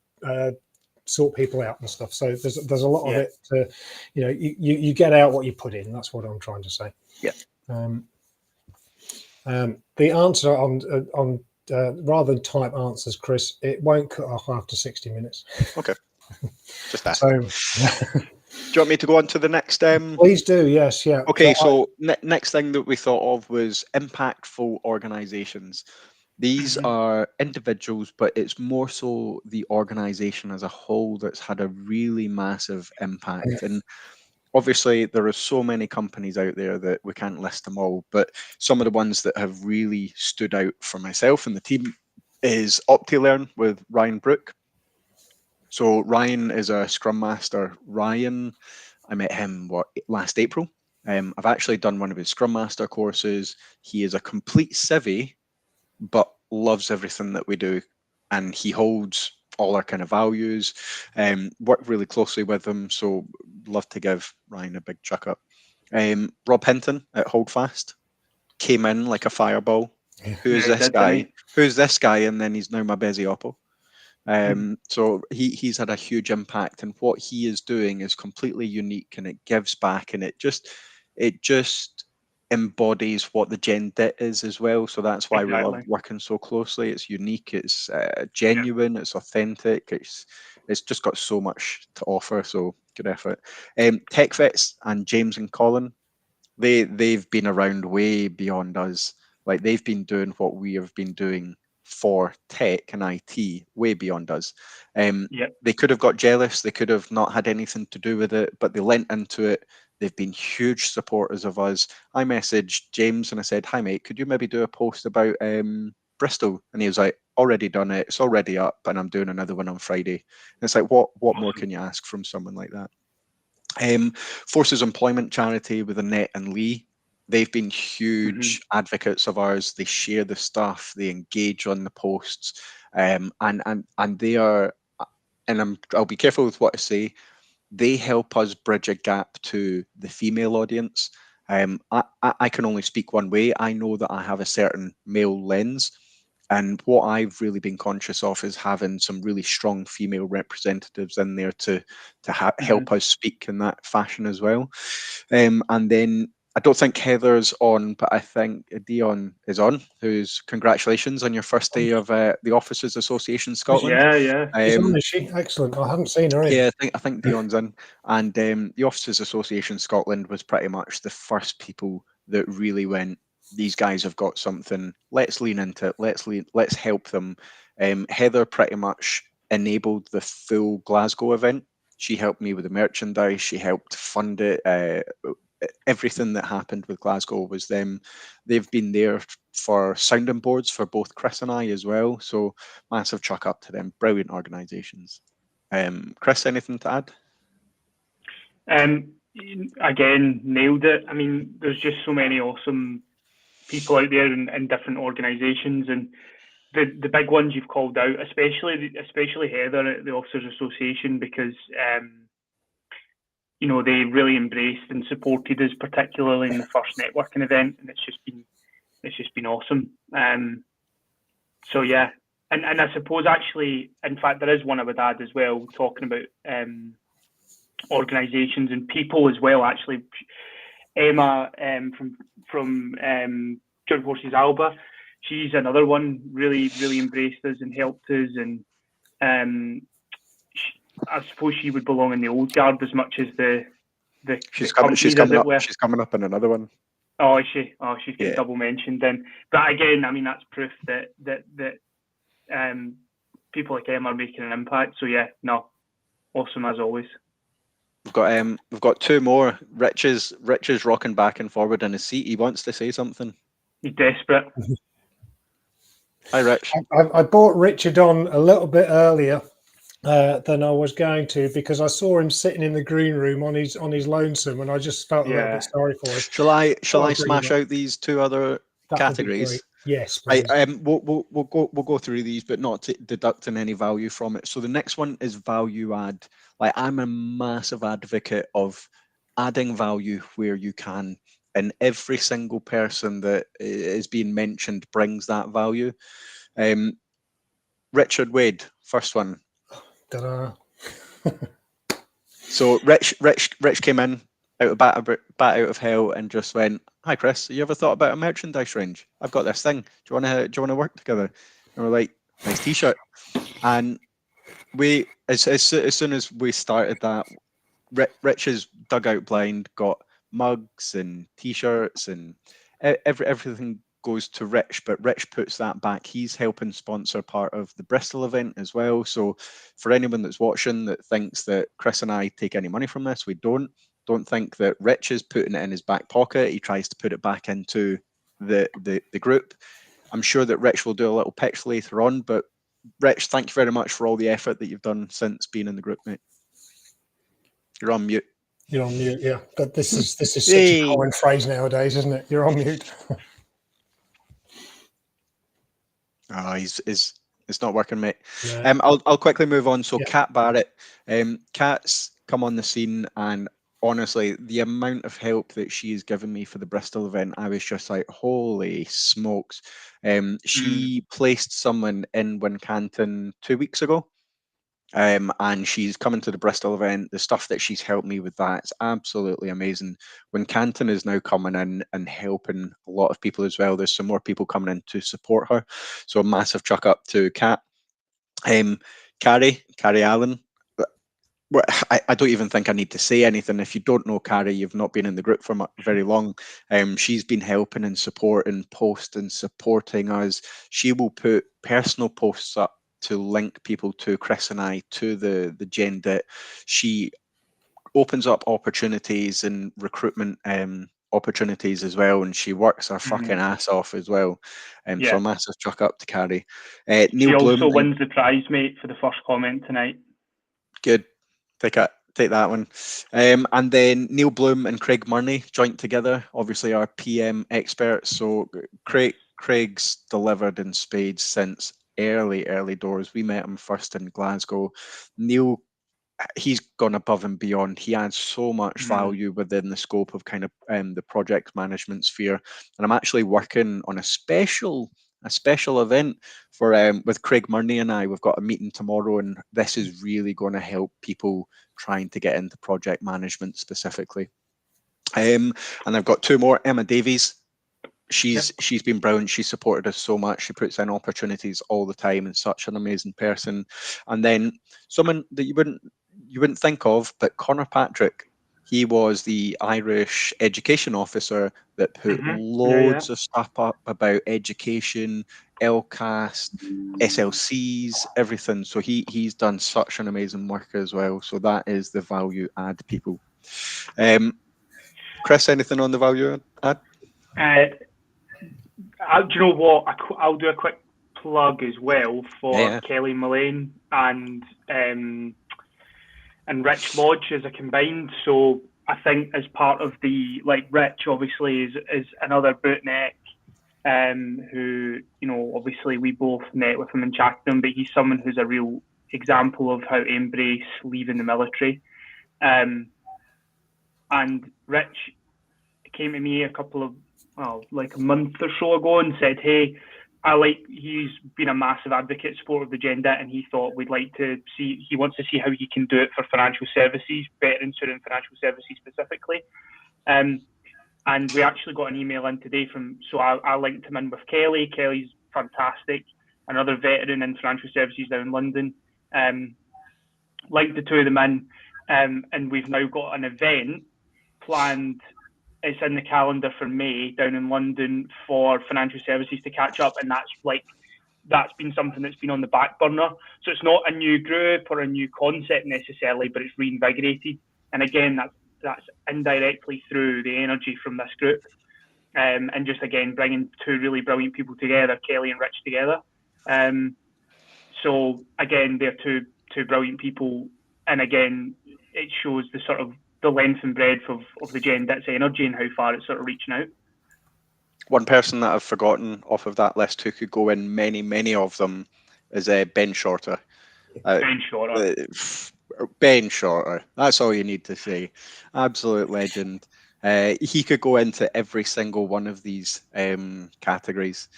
sort people out and stuff. So there's a lot of it to, you get out what you put in. That's what I'm trying to say. Yeah. The answer on rather than type answers, Chris, it won't cut off after 60 minutes. Okay. Just that. So, do you want me to go on to the next? Please do. Yes. Yeah. Okay. So next thing that we thought of was impactful organizations. These are individuals, but it's more so the organization as a whole that's had a really massive impact. And obviously, there are so many companies out there that we can't list them all, but some of the ones that have really stood out for myself and the team is OptiLearn with Ryan Brook. So Ryan is a Scrum Master. Ryan, I met him last April. I've actually done one of his Scrum Master courses. He is a complete civvy, but loves everything that we do, and he holds all our kind of values. Work really closely with him, so love to give Ryan a big chuck up. Rob Hinton at Holdfast came in like a fireball. Who's Yeah, this did, guy? didn't Who's this guy? And then he's now my busy oppo. So he's had a huge impact, and what he is doing is completely unique, and it gives back, and it just embodies what the Gen Dit is as well. So that's why we love Exactly. working so closely. It's unique, it's genuine, it's authentic, it's just got so much to offer. So good effort. Tech Vets and James and Colin, they've been around way beyond us. Like, they've been doing what we have been doing for tech and IT way beyond us. Yep. They could have got jealous, they could have not had anything to do with it, but they lent into it. They've been huge supporters of us. I messaged James and I said, "Hi mate, could you maybe do a post about Bristol?" And he was like, "Already done it, it's already up, and I'm doing another one on Friday." And it's like, what more can you ask from someone like that? Forces Employment Charity with Annette and Lee, they've been huge advocates of ours. They share the stuff, they engage on the posts, and they are, and I'll be careful with what I say, they help us bridge a gap to the female audience. I can only speak one way. I know that I have a certain male lens, and what I've really been conscious of is having some really strong female representatives in there to help us speak in that fashion as well. And then I don't think Heather's on, but I think Dion is on. Who's congratulations on your first day of the Officers Association Scotland. Yeah. She's on, is she? Excellent. I haven't seen her in. Yeah, I think Dion's in, and the Officers Association Scotland was pretty much the first people that really went, "These guys have got something. Let's lean into it. Let's help them." Heather pretty much enabled the full Glasgow event. She helped me with the merchandise. She helped fund it. Everything that happened with Glasgow was them. They've been there for sounding boards for both Chris and I as well. So massive chuck up to them. Brilliant organisations. Chris, anything to add? Again, nailed it. I mean, there's just so many awesome people out there in different organisations, and the big ones you've called out, especially Heather at the Officers Association, because they really embraced and supported us, particularly in the first networking event, and it's just been awesome. So yeah, and I suppose actually, in fact, there is one I would add as well, talking about organisations and people as well. Actually, Emma from Joint Forces Alba, she's another one. Really embraced us and helped us, and I suppose she would belong in the old guard as much as the She's coming up in another one. Oh, is she? Oh, she's getting Yeah. double mentioned then. But again, I mean, that's proof that people like Emma are making an impact. So yeah, no, awesome as always. We've got two more. Rich is rocking back and forward in his seat. He wants to say something. He's desperate. Hi, Rich. I brought Richard on a little bit earlier than I was going to, because I saw him sitting in the green room on his lonesome, and I just felt a little bit sorry for him. Shall I smash out these two other categories? Yes, please. We'll go through these, but not deducting any value from it. So the next one is value add. Like, I'm a massive advocate of adding value where you can, and every single person that is being mentioned brings that value. Richard Wade, first one. Ta-da. So Rich came in out of bat out of hell and just went, "Hi Chris, have you ever thought about a merchandise range? I've got this thing. Do you want to work together?" And we're like, "Nice t-shirt." And we, as soon as we started that, Rich's dugout blind got mugs and t-shirts, and everything goes to Rich, but Rich puts that back. He's helping sponsor part of the Bristol event as well. So for anyone that's watching that thinks that Chris and I take any money from this, we don't think that Rich is putting it in his back pocket. He tries to put it back into the group. I'm sure that Rich will do a little pitch later on, but Rich, thank you very much for all the effort that you've done since being in the group, mate. You're on mute. You're on mute, yeah. But this is such Hey. a common phrase nowadays, isn't it? You're on mute. It's not working, mate. Yeah. I'll quickly move on. So Yeah. Kat Barrett, Kat's come on the scene, and honestly, the amount of help that she's given me for the Bristol event, I was just like, holy smokes. She placed someone in Wincanton 2 weeks ago. And she's coming to the Bristol event. The stuff that she's helped me with that is absolutely amazing. When Canton is now coming in and helping a lot of people as well, there's some more people coming in to support her. So a massive chuck up to Kat. Carrie Allen. Well, I don't even think I need to say anything. If you don't know Carrie, you've not been in the group for very long. She's been helping and supporting, posting, supporting us. She will put personal posts up to link people to Chris and I to the Gen Dit. She opens up opportunities and recruitment opportunities as well, and she works her fucking ass off as well. So a massive chuck up to Carrie. Neil she also Bloom wins the prize, mate, for the first comment tonight. Good. Take that one. And then Neil Bloom and Craig Murney joined together, obviously our PM experts. So Craig's delivered in spades since early doors. We met him first in Glasgow. Neil, he's gone above and beyond. He adds so much value within the scope of kind of the project management sphere. And I'm actually working on a special event for with Craig Murney and I. We've got a meeting tomorrow, and this is really going to help people trying to get into project management specifically. And I've got two more. Emma Davies. She's been brilliant. She supported us so much. She puts in opportunities all the time, and such an amazing person. And then someone that you wouldn't think of, but Connor Patrick. He was the Irish education officer that put loads of stuff up about education, LCAS, SLCs, everything. So he's done such an amazing work as well. So that is the value add, people. Chris, anything on the value add? Do you know what? I'll do a quick plug as well for Kelly Mullane and Rich Lodge as a combined. So I think as part of the, like, Rich obviously is another bootneck who, you know, obviously we both met with him and chatted to him, but he's someone who's a real example of how to embrace leaving the military. And Rich came to me like a month or so ago and said, hey, he's been a massive advocate support of the Gen Dit, and he thought he wants to see how he can do it for financial services, veterans who are in financial services specifically. And we actually got an email in today so I linked him in with Kelly. Kelly's fantastic, another veteran in financial services down in London. Linked the two of them in, and we've now got an event planned. It's in the calendar for May down in London for financial services to catch up, and that's been something that's been on the back burner. So it's not a new group or a new concept necessarily, but it's reinvigorated. And again, that's indirectly through the energy from this group, and just again bringing two really brilliant people together, Kelly and Rich together. So again, they're two brilliant people, and again, it shows the sort of the length and breadth of the Gen Dit's energy and how far it's sort of reaching out. One person that I've forgotten off of that list who could go in many of them is Ben Shorter. Ben Shorter. Ben Shorter. That's all you need to say. Absolute legend. He could go into every single one of these categories.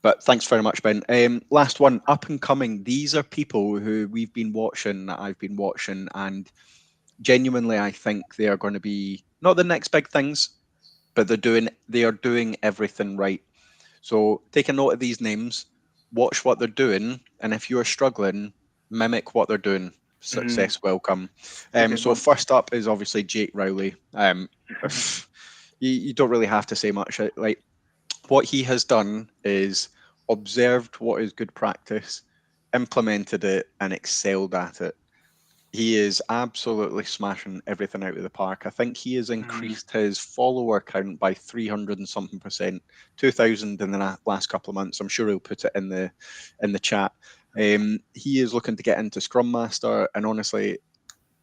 But thanks very much, Ben. Last one, up and coming. These are people who we've been watching, that I've been watching, and genuinely, I think they are going to be not the next big things, but they are doing everything right. So take a note of these names, watch what they're doing, and if you're struggling, mimic what they're doing. Success will come. So first up is obviously Jake Rowley. You don't really have to say much. Like, what he has done is observed what is good practice, implemented it, and excelled at it. He is absolutely smashing everything out of the park. I think he has increased his follower count by 300 and something %, 2,000 in the last couple of months. I'm sure he'll put it in the chat. He is looking to get into Scrum Master, and honestly,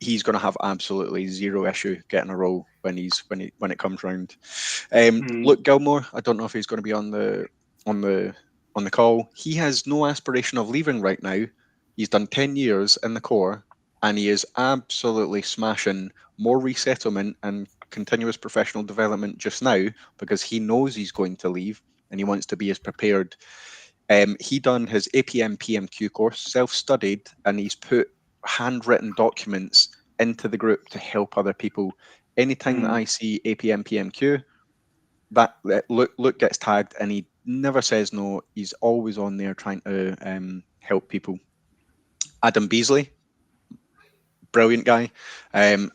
he's going to have absolutely zero issue getting a role when it comes round. Luke Gilmore, I don't know if he's going to be on the call. He has no aspiration of leaving right now. He's done 10 years in the core, and he is absolutely smashing more resettlement and continuous professional development just now because he knows he's going to leave and he wants to be as prepared. He done his APM PMQ course, self-studied, and he's put handwritten documents into the group to help other people. Anytime that I see APM PMQ, that Luke gets tagged, and he never says no. He's always on there trying to help Adam Beasley, brilliant guy. I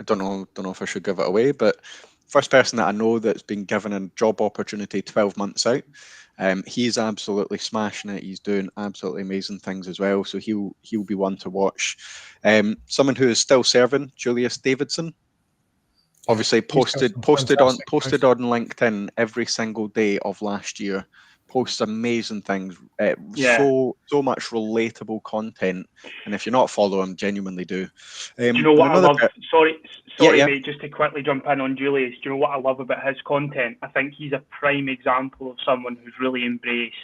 don't know if I should give it away, but first person that I know that's been given a job opportunity 12 months out. He's absolutely smashing it. He's doing absolutely amazing things as well. So he'll be one to watch. Someone who is still serving, Julius Davidson. Obviously posted on LinkedIn every single day of last year. Posts amazing things, so much relatable content, and if you're not following, genuinely do. Do you know what I love? Sorry, mate, just to quickly jump in on Julius. Do you know what I love about his content? I think he's a prime example of someone who's really embraced,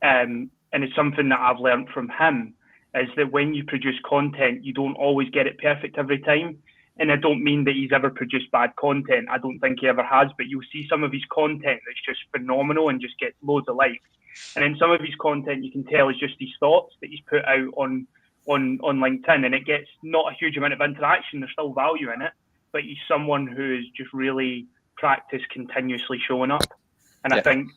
and it's something that I've learned from him, is that when you produce content, you don't always get it perfect every time. And I don't mean that he's ever produced bad content. I don't think he ever has, but you'll see some of his content that's just phenomenal and just gets loads of likes. And then some of his content you can tell is just his thoughts that he's put out on LinkedIn, and it gets not a huge amount of interaction. There's still value in it, but he's someone who is just really practiced continuously showing up. And I think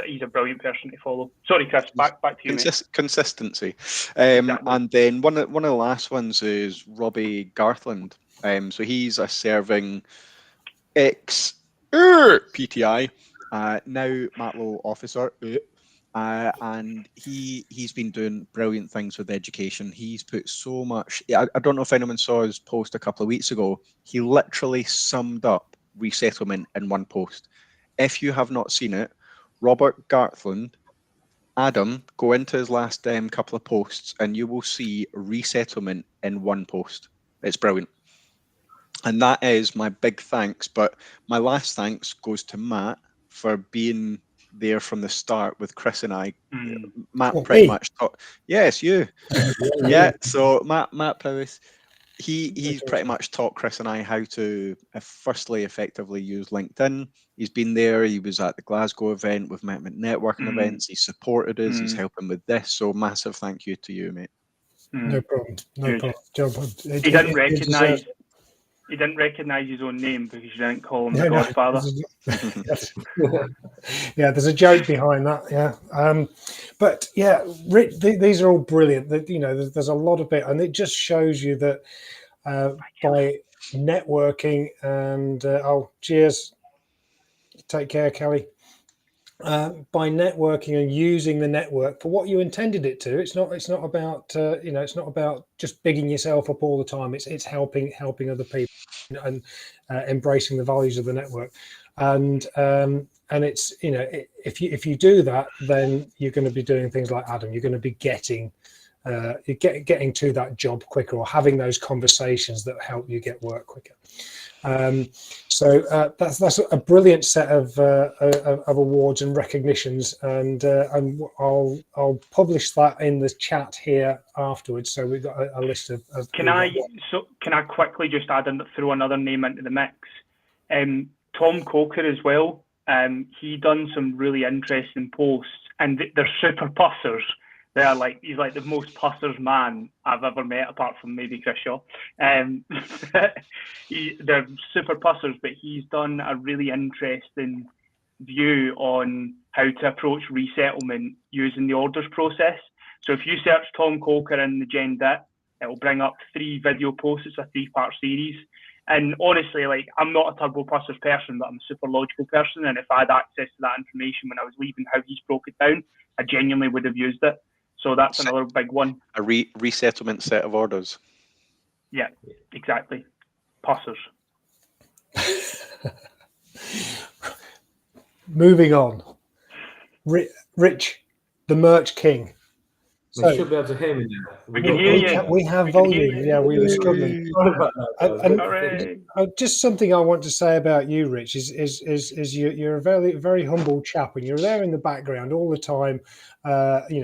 he's a brilliant person to follow. Sorry, Chris, back to you, mate. Consistency. Exactly. And then one of the last ones is Robbie Garthland. So he's a serving ex-PTI, now Matlow officer, and he's been doing brilliant things with education. He's put so much. I don't know if anyone saw his post a couple of weeks ago. He literally summed up resettlement in one post. If you have not seen it, Robert Garthland, Adam, go into his last couple of posts, and you will see resettlement in one post. It's brilliant. And that is my big thanks. But my last thanks goes to Matt for being there from the start with Chris and I. Matt pretty much taught. Yes, you. Yeah. So Matt Prowess, he's pretty much taught Chris and I how to firstly effectively use LinkedIn. He's been there. He was at the Glasgow event. We've met at networking events. He supported us. He's helping with this. So massive thank you to you, mate. No problem. No problem. He didn't recognise his own name because you didn't call him the Godfather. Yeah, there's a joke behind that. Yeah, but yeah, Rick, these are all brilliant. There's a lot of it, and it just shows you that by networking and cheers. Take care, Kelly. By networking and using the network for what you intended it to, it's not about it's not about just bigging yourself up all the time. It's helping other people and embracing the values of the network, and it's if you do that, then you're going to be doing things like Adam. You're going to be getting to that job quicker, or having those conversations that help you get work quicker. So that's a brilliant set of awards and recognitions, and I'll publish that in the chat here afterwards. So we've got a list of. Can I quickly just throw another name into the mix? Tom Coker as well. He done some really interesting posts, and they're super pussers. He's like the most pussers man I've ever met, apart from maybe Chris Shaw. They're super pussers, but he's done a really interesting view on how to approach resettlement using the orders process. So if you search Tom Coker in the Gen Dit, it will bring up 3 video posts. It's a 3-part series. And honestly, I'm not a turbo pussers person, but I'm a super logical person. And if I had access to that information when I was leaving, how he's broke it down, I genuinely would have used it. So that's another big one. A resettlement set of orders. Yeah, exactly. Pussers. Moving on. Rich, the merch king. They should be able to hear me now. We can hear you. We have We can hear volume. you. Yeah, we were struggling. Sorry about that, guys. Hooray. Just something I want to say about you, Rich, is you're a very humble chap, and you're there in the background all the time,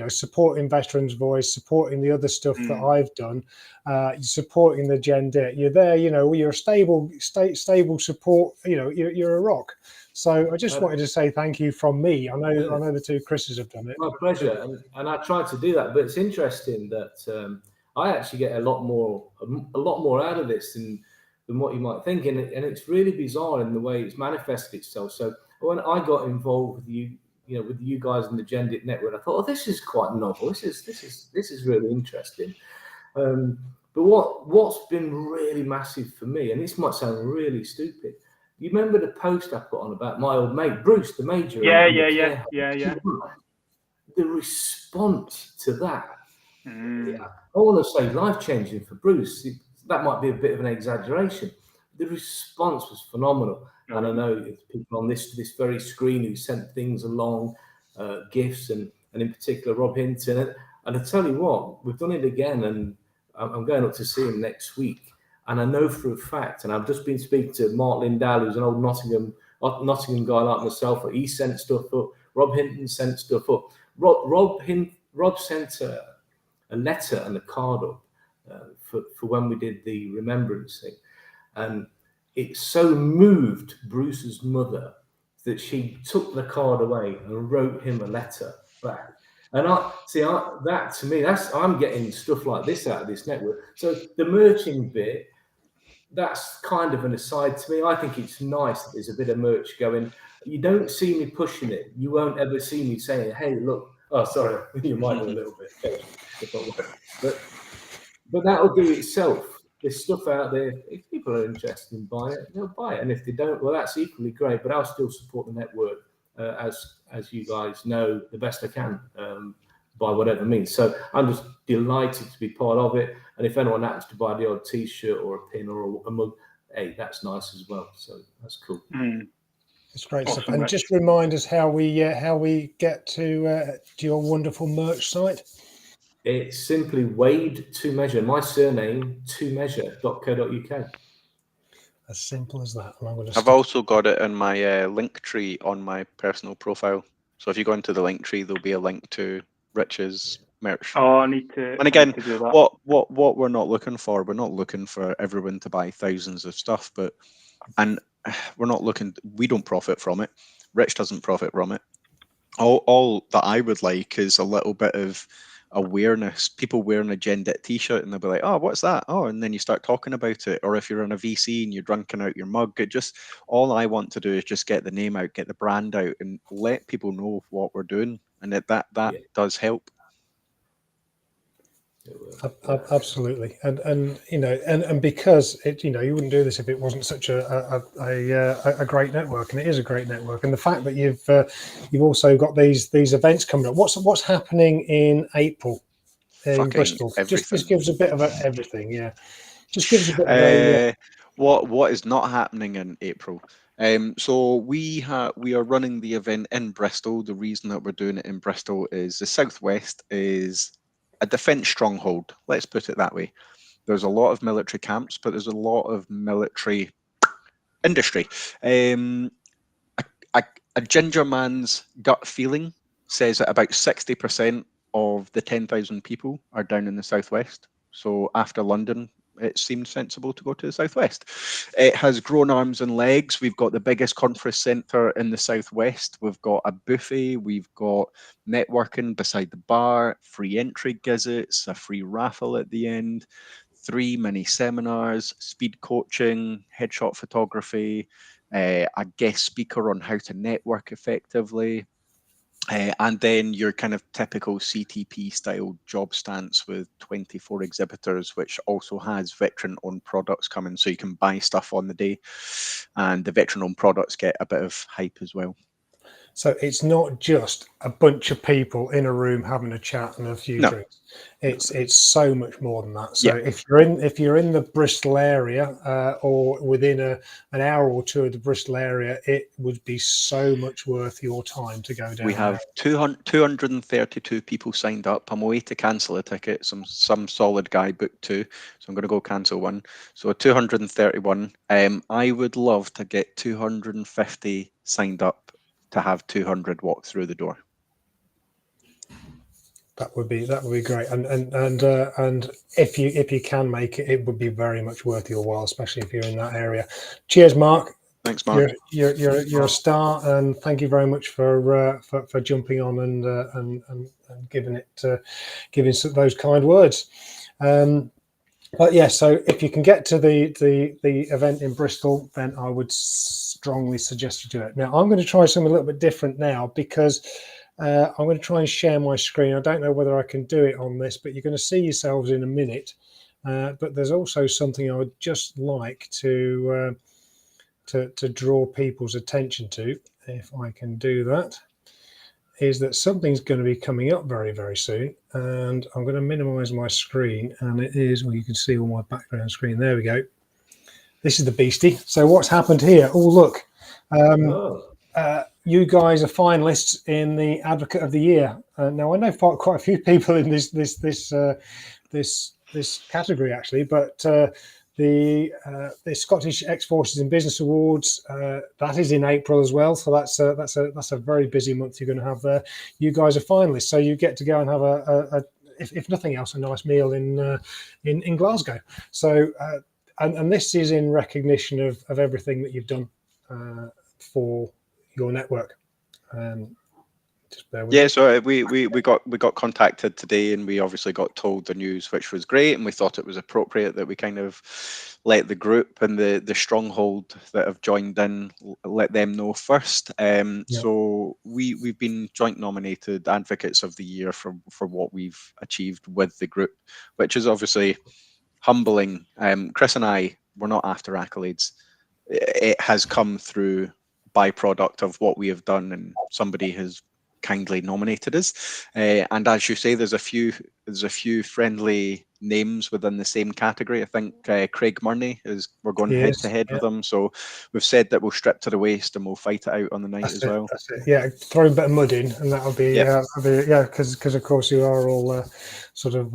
supporting Veterans Voice, supporting the other stuff that I've done, supporting the Gen Dit. You're there, you're a stable support. You're a rock. So I just wanted to say thank you from me. I know the two Chris's have done it. My pleasure, and I tried to do that, but it's interesting that I actually get a lot more out of this than what you might think, and it's really bizarre in the way it's manifested itself. So when I got involved with with you guys in the Gen Dit network, I thought, oh, this is quite novel. This is really interesting. But what's been really massive for me, and this might sound really stupid. You remember the post I put on about my old mate Bruce, the major? Yeah. The response to that, I want to say life-changing for Bruce. That might be a bit of an exaggeration. The response was phenomenal, and I know people on this very screen who sent things along, gifts, and in particular Rob Hinton. And I tell you what, we've done it again, and I'm going up to see him next week. And I know for a fact, and I've just been speaking to Mark Lindell, who's an old Nottingham guy like myself. He sent stuff up. Rob Hinton sent stuff up. Rob sent a letter and a card up for when we did the remembrance thing, and it so moved Bruce's mother that she took the card away and wrote him a letter back. And that to me, I'm getting stuff like this out of this network. So the merching bit, that's kind of an aside to me. I think it's nice that there's a bit of merch going. You don't see me pushing it. You won't ever see me saying, "Hey, look." Oh, sorry, you might do a little bit, but that'll do itself. There's stuff out there. If people are interested in buying it, they'll buy it, and if they don't, well, that's equally great. But I'll still support the network as you guys know, the best I can. By whatever means. So I'm just delighted to be part of it. And if anyone happens to buy the odd T-shirt or a pin or a mug, hey, that's nice as well. So that's cool. It's great Awesome, stuff. And Rich. just remind us how we get to your wonderful merch site. It's simply Wade to Measure. My surname, tomeasure.co.uk. As simple as that. I've also got it in my link tree on my personal profile. So if you go into the link tree, there'll be a link to Rich's merch. Oh, I need to. And again, I need to do that. what we're not looking for, we're not looking for everyone to buy thousands of stuff, and we're not looking. We don't profit from it. Rich doesn't profit from it. All that I would like is a little bit of awareness. People wearing a Gen Dit t-shirt and they'll be like, "Oh, what's that?" Oh, and then you start talking about it. Or if you're on a VC and you're drinking out your mug, all I want to do is just get the name out, get the brand out, and let people know what we're doing, and that does help. Absolutely, and because it, you wouldn't do this if it wasn't such a great network, and it is a great network. And the fact that you've also got these events coming up. What's happening in April in Bristol? Just gives a bit of everything. Yeah, just gives a bit of what is not happening in April. So we are running the event in Bristol. The reason that we're doing it in Bristol is the Southwest is a defence stronghold. Let's put it that way. There's a lot of military camps, but there's a lot of military industry. A ginger man's gut feeling says that about 60% of the 10,000 people are down in the Southwest. So after London, it seemed sensible to go to the Southwest. It has grown arms and legs. We've got the biggest conference centre in the Southwest. We've got a buffet. We've got networking beside the bar, free entry gizzets, a free raffle at the end, 3 mini seminars, speed coaching, headshot photography, a guest speaker on how to network effectively. And then your kind of typical CTP style job stance with 24 exhibitors, which also has veteran owned products coming, so you can buy stuff on the day, and the veteran owned products get a bit of hype as well. So it's not just a bunch of people in a room having a chat and a few drinks. It's so much more than that. So if you're in the Bristol area or within an hour or two of the Bristol area, it would be so much worth your time to go down. We have 232 people signed up. I'm away to cancel a ticket. Some solid guy booked 2, so I'm going to go cancel 1. So 231. I would love to get 250 signed up to have 200 walk through the door. That would be great, and if you can make it, it would be very much worth your while, especially if you're in that area. Cheers, Mark. Thanks, Mark. You're a star, and thank you very much for jumping on and giving those kind words. But yeah, so if you can get to the event in Bristol, then I would strongly suggest you do it. Now, I'm going to try something a little bit different now because I'm going to try and share my screen. I don't know whether I can do it on this, but you're going to see yourselves in a minute. But there's also something I would just like to draw people's attention to, if I can do that, is that something's going to be coming up very, very soon. And I'm going to minimize my screen, and it is, well, you can see all my background screen. There we go. This is the beastie. So what's happened here? Oh, look. You guys are finalists in the Advocate of the Year. Now I know quite a few people in this category actually, but the Scottish Ex-Forces in Business Awards, that is in April as well. So that's a very busy month you're going to have there. You guys are finalists, so you get to go and have if nothing else, a nice meal in Glasgow. So and this is in recognition of everything that you've done for your network. So we got contacted today, and we obviously got told the news, which was great, and we thought it was appropriate that we kind of let the group and the stronghold that have joined in, let them know first. So we've been joint nominated Advocates of the Year for what we've achieved with the group, which is obviously humbling. Chris and I were not after accolades. It has come through byproduct of what we have done, and somebody has kindly nominated us. And as you say, there's a few friendly names within the same category. I think Craig Murney we're going head to head with him. So we've said that we'll strip to the waist and we'll fight it out on the night as well. That's it. Yeah, throw a bit of mud in, and that'll be because of course you are all sort of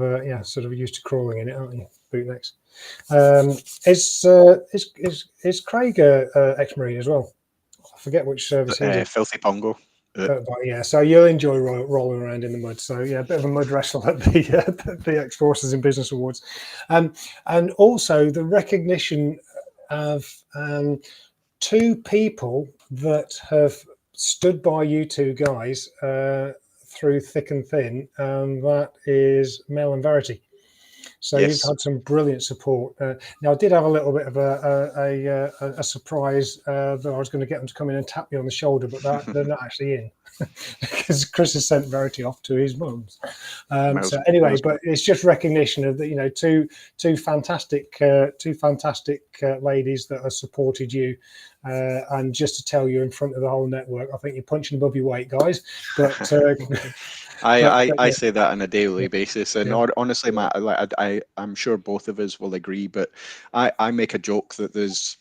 used to crawling in it, aren't you? Bootnecks. Is Craig ex-Marine as well? I forget which service. Filthy Pongo. So you'll enjoy rolling around in the mud. So yeah, a bit of a mud wrestle at the Ex-Forces in Business Awards, and also the recognition of 2 people that have stood by you 2 guys through thick and thin, and that is Mel and Verity. So you've had some brilliant support. Now I did have a little bit of a surprise that I was going to get them to come in and tap me on the shoulder, but they're not actually in because Chris has sent Verity off to his mum's. So anyway, but it's just recognition of that. Two fantastic ladies that have supported you. And just to tell you in front of the whole network, I think you're punching above your weight, guys. But I say that on a daily basis, and honestly, Matt, I'm sure both of us will agree. But I make a joke that there's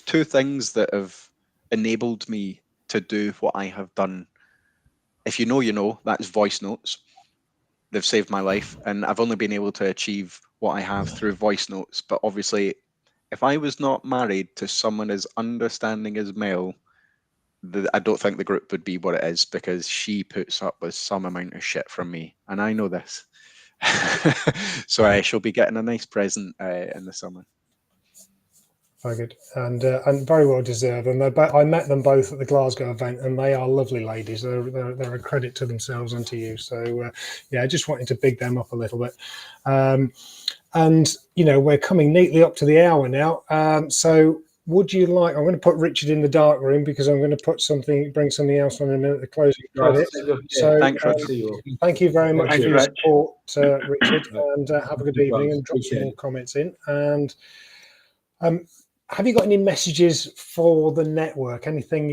2 things that have enabled me to do what I have done. If you know, you know. That's voice notes. They've saved my life, and I've only been able to achieve what I have through voice notes. But obviously, if I was not married to someone as understanding as Mel, I don't think the group would be what it is, because she puts up with some amount of shit from me, and I know this. So I shall be getting a nice present in the summer. Very good, and very well deserved. And I met them both at the Glasgow event, and they are lovely ladies. They're a credit to themselves and to you. So I just wanted to big them up a little bit. And we're coming neatly up to the hour now. So would you like? I'm going to put Richard in the dark room because I'm going to bring something else on in a minute. The closing credits. So thanks, Richard. Thank you very much for your support, Richard, and have a good evening. And drop some more comments in. And have you got any messages for the network? Anything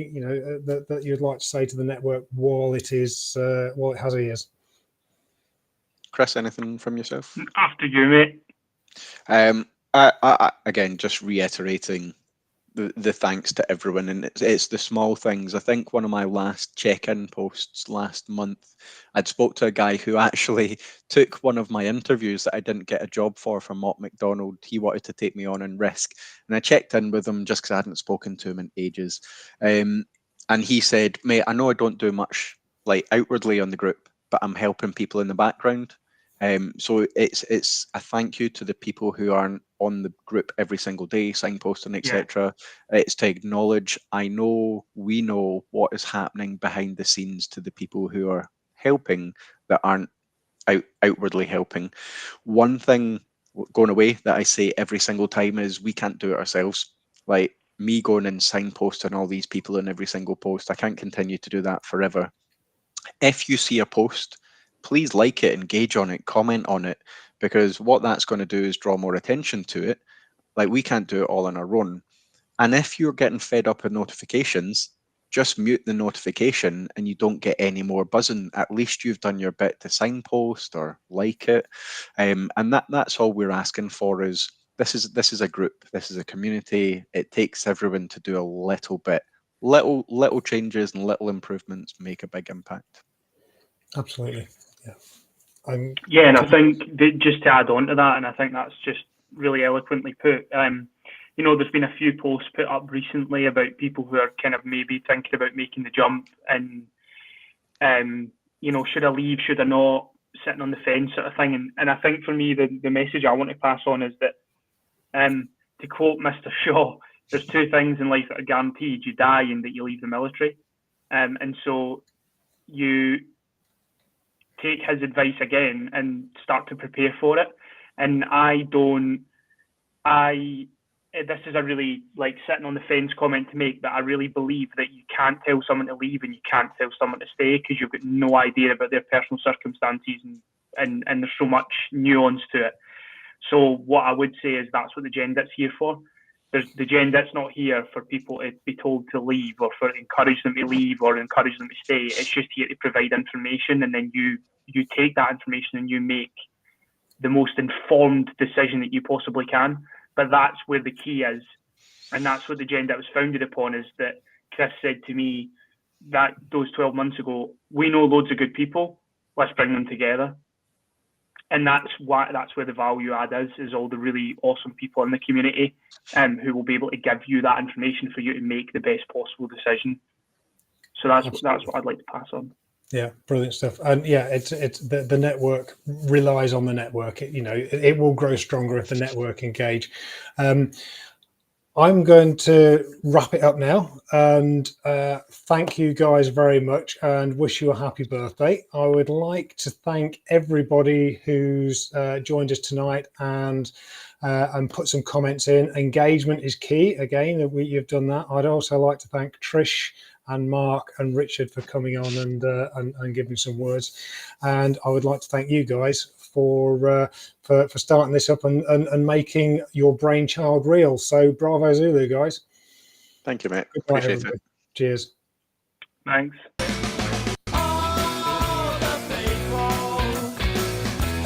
that you'd like to say to the network while it has ears? Chris, anything from yourself? After you, mate. Again, just reiterating the thanks to everyone, and it's the small things. I think one of my last check-in posts last month, I'd spoke to a guy who actually took one of my interviews that I didn't get a job for Mott McDonald. He wanted to take me on and risk, and I checked in with him just because I hadn't spoken to him in ages. And he said, "Mate, I know I don't do much like outwardly on the group, but I'm helping people in the background." So it's a thank you to the people who aren't on the group every single day, signposting, etc. It's to acknowledge, we know what is happening behind the scenes to the people who are helping that aren't outwardly helping. One thing going away that I say every single time is we can't do it ourselves. Like me going and signposting all these people in every single post, I can't continue to do that forever. If you see a post, please like it, engage on it, comment on it, because what that's going to do is draw more attention to it. Like we can't do it all on our own. And if you're getting fed up with notifications, just mute the notification and you don't get any more buzzing. At least you've done your bit to signpost or like it. And that's all we're asking for is this is a group, this is a community. It takes everyone to do a little bit. Little changes and little improvements make a big impact. Absolutely. Yeah, and I think that just to add on to that, and I think that's just really eloquently put. There's been a few posts put up recently about people who are kind of maybe thinking about making the jump, and should I leave, should I not, sitting on the fence sort of thing. And I think for me, the message I want to pass on is that, to quote Mr. Shaw, there's two things in life that are guaranteed: you die and that you leave the military. And so you take his advice again and start to prepare for it. And this is a really sitting on the fence comment to make, but I really believe that you can't tell someone to leave and you can't tell someone to stay because you've got no idea about their personal circumstances and there's so much nuance to it. So what I would say is that's what the Gen Dit's here for. The Gen Dit's not here for people to be told to leave or for encourage them to leave or encourage them to stay. It's just here to provide information, and then you take that information and you make the most informed decision that you possibly can. But that's where the key is, and that's what the Gen Dit was founded upon, is that Chris said to me that those 12 months ago, we know loads of good people, let's bring them together. And that's where the value add is all the really awesome people in the community who will be able to give you that information for you to make the best possible decision. So that's what I'd like to pass on. Yeah, brilliant stuff. And yeah, it's the network relies on the network. It will grow stronger if the network engage. I'm going to wrap it up now and thank you guys very much and wish you a happy birthday. I would like to thank everybody who's joined us tonight and put some comments in. Engagement is key. Again, you've done that. I'd also like to thank Trish and Mark and Richard for coming on and giving some words. And I would like to thank you guys for starting this up and making your brainchild real. So bravo Zulu, guys. Thank you, mate. Good night, Appreciate everybody. it. Cheers. Thanks.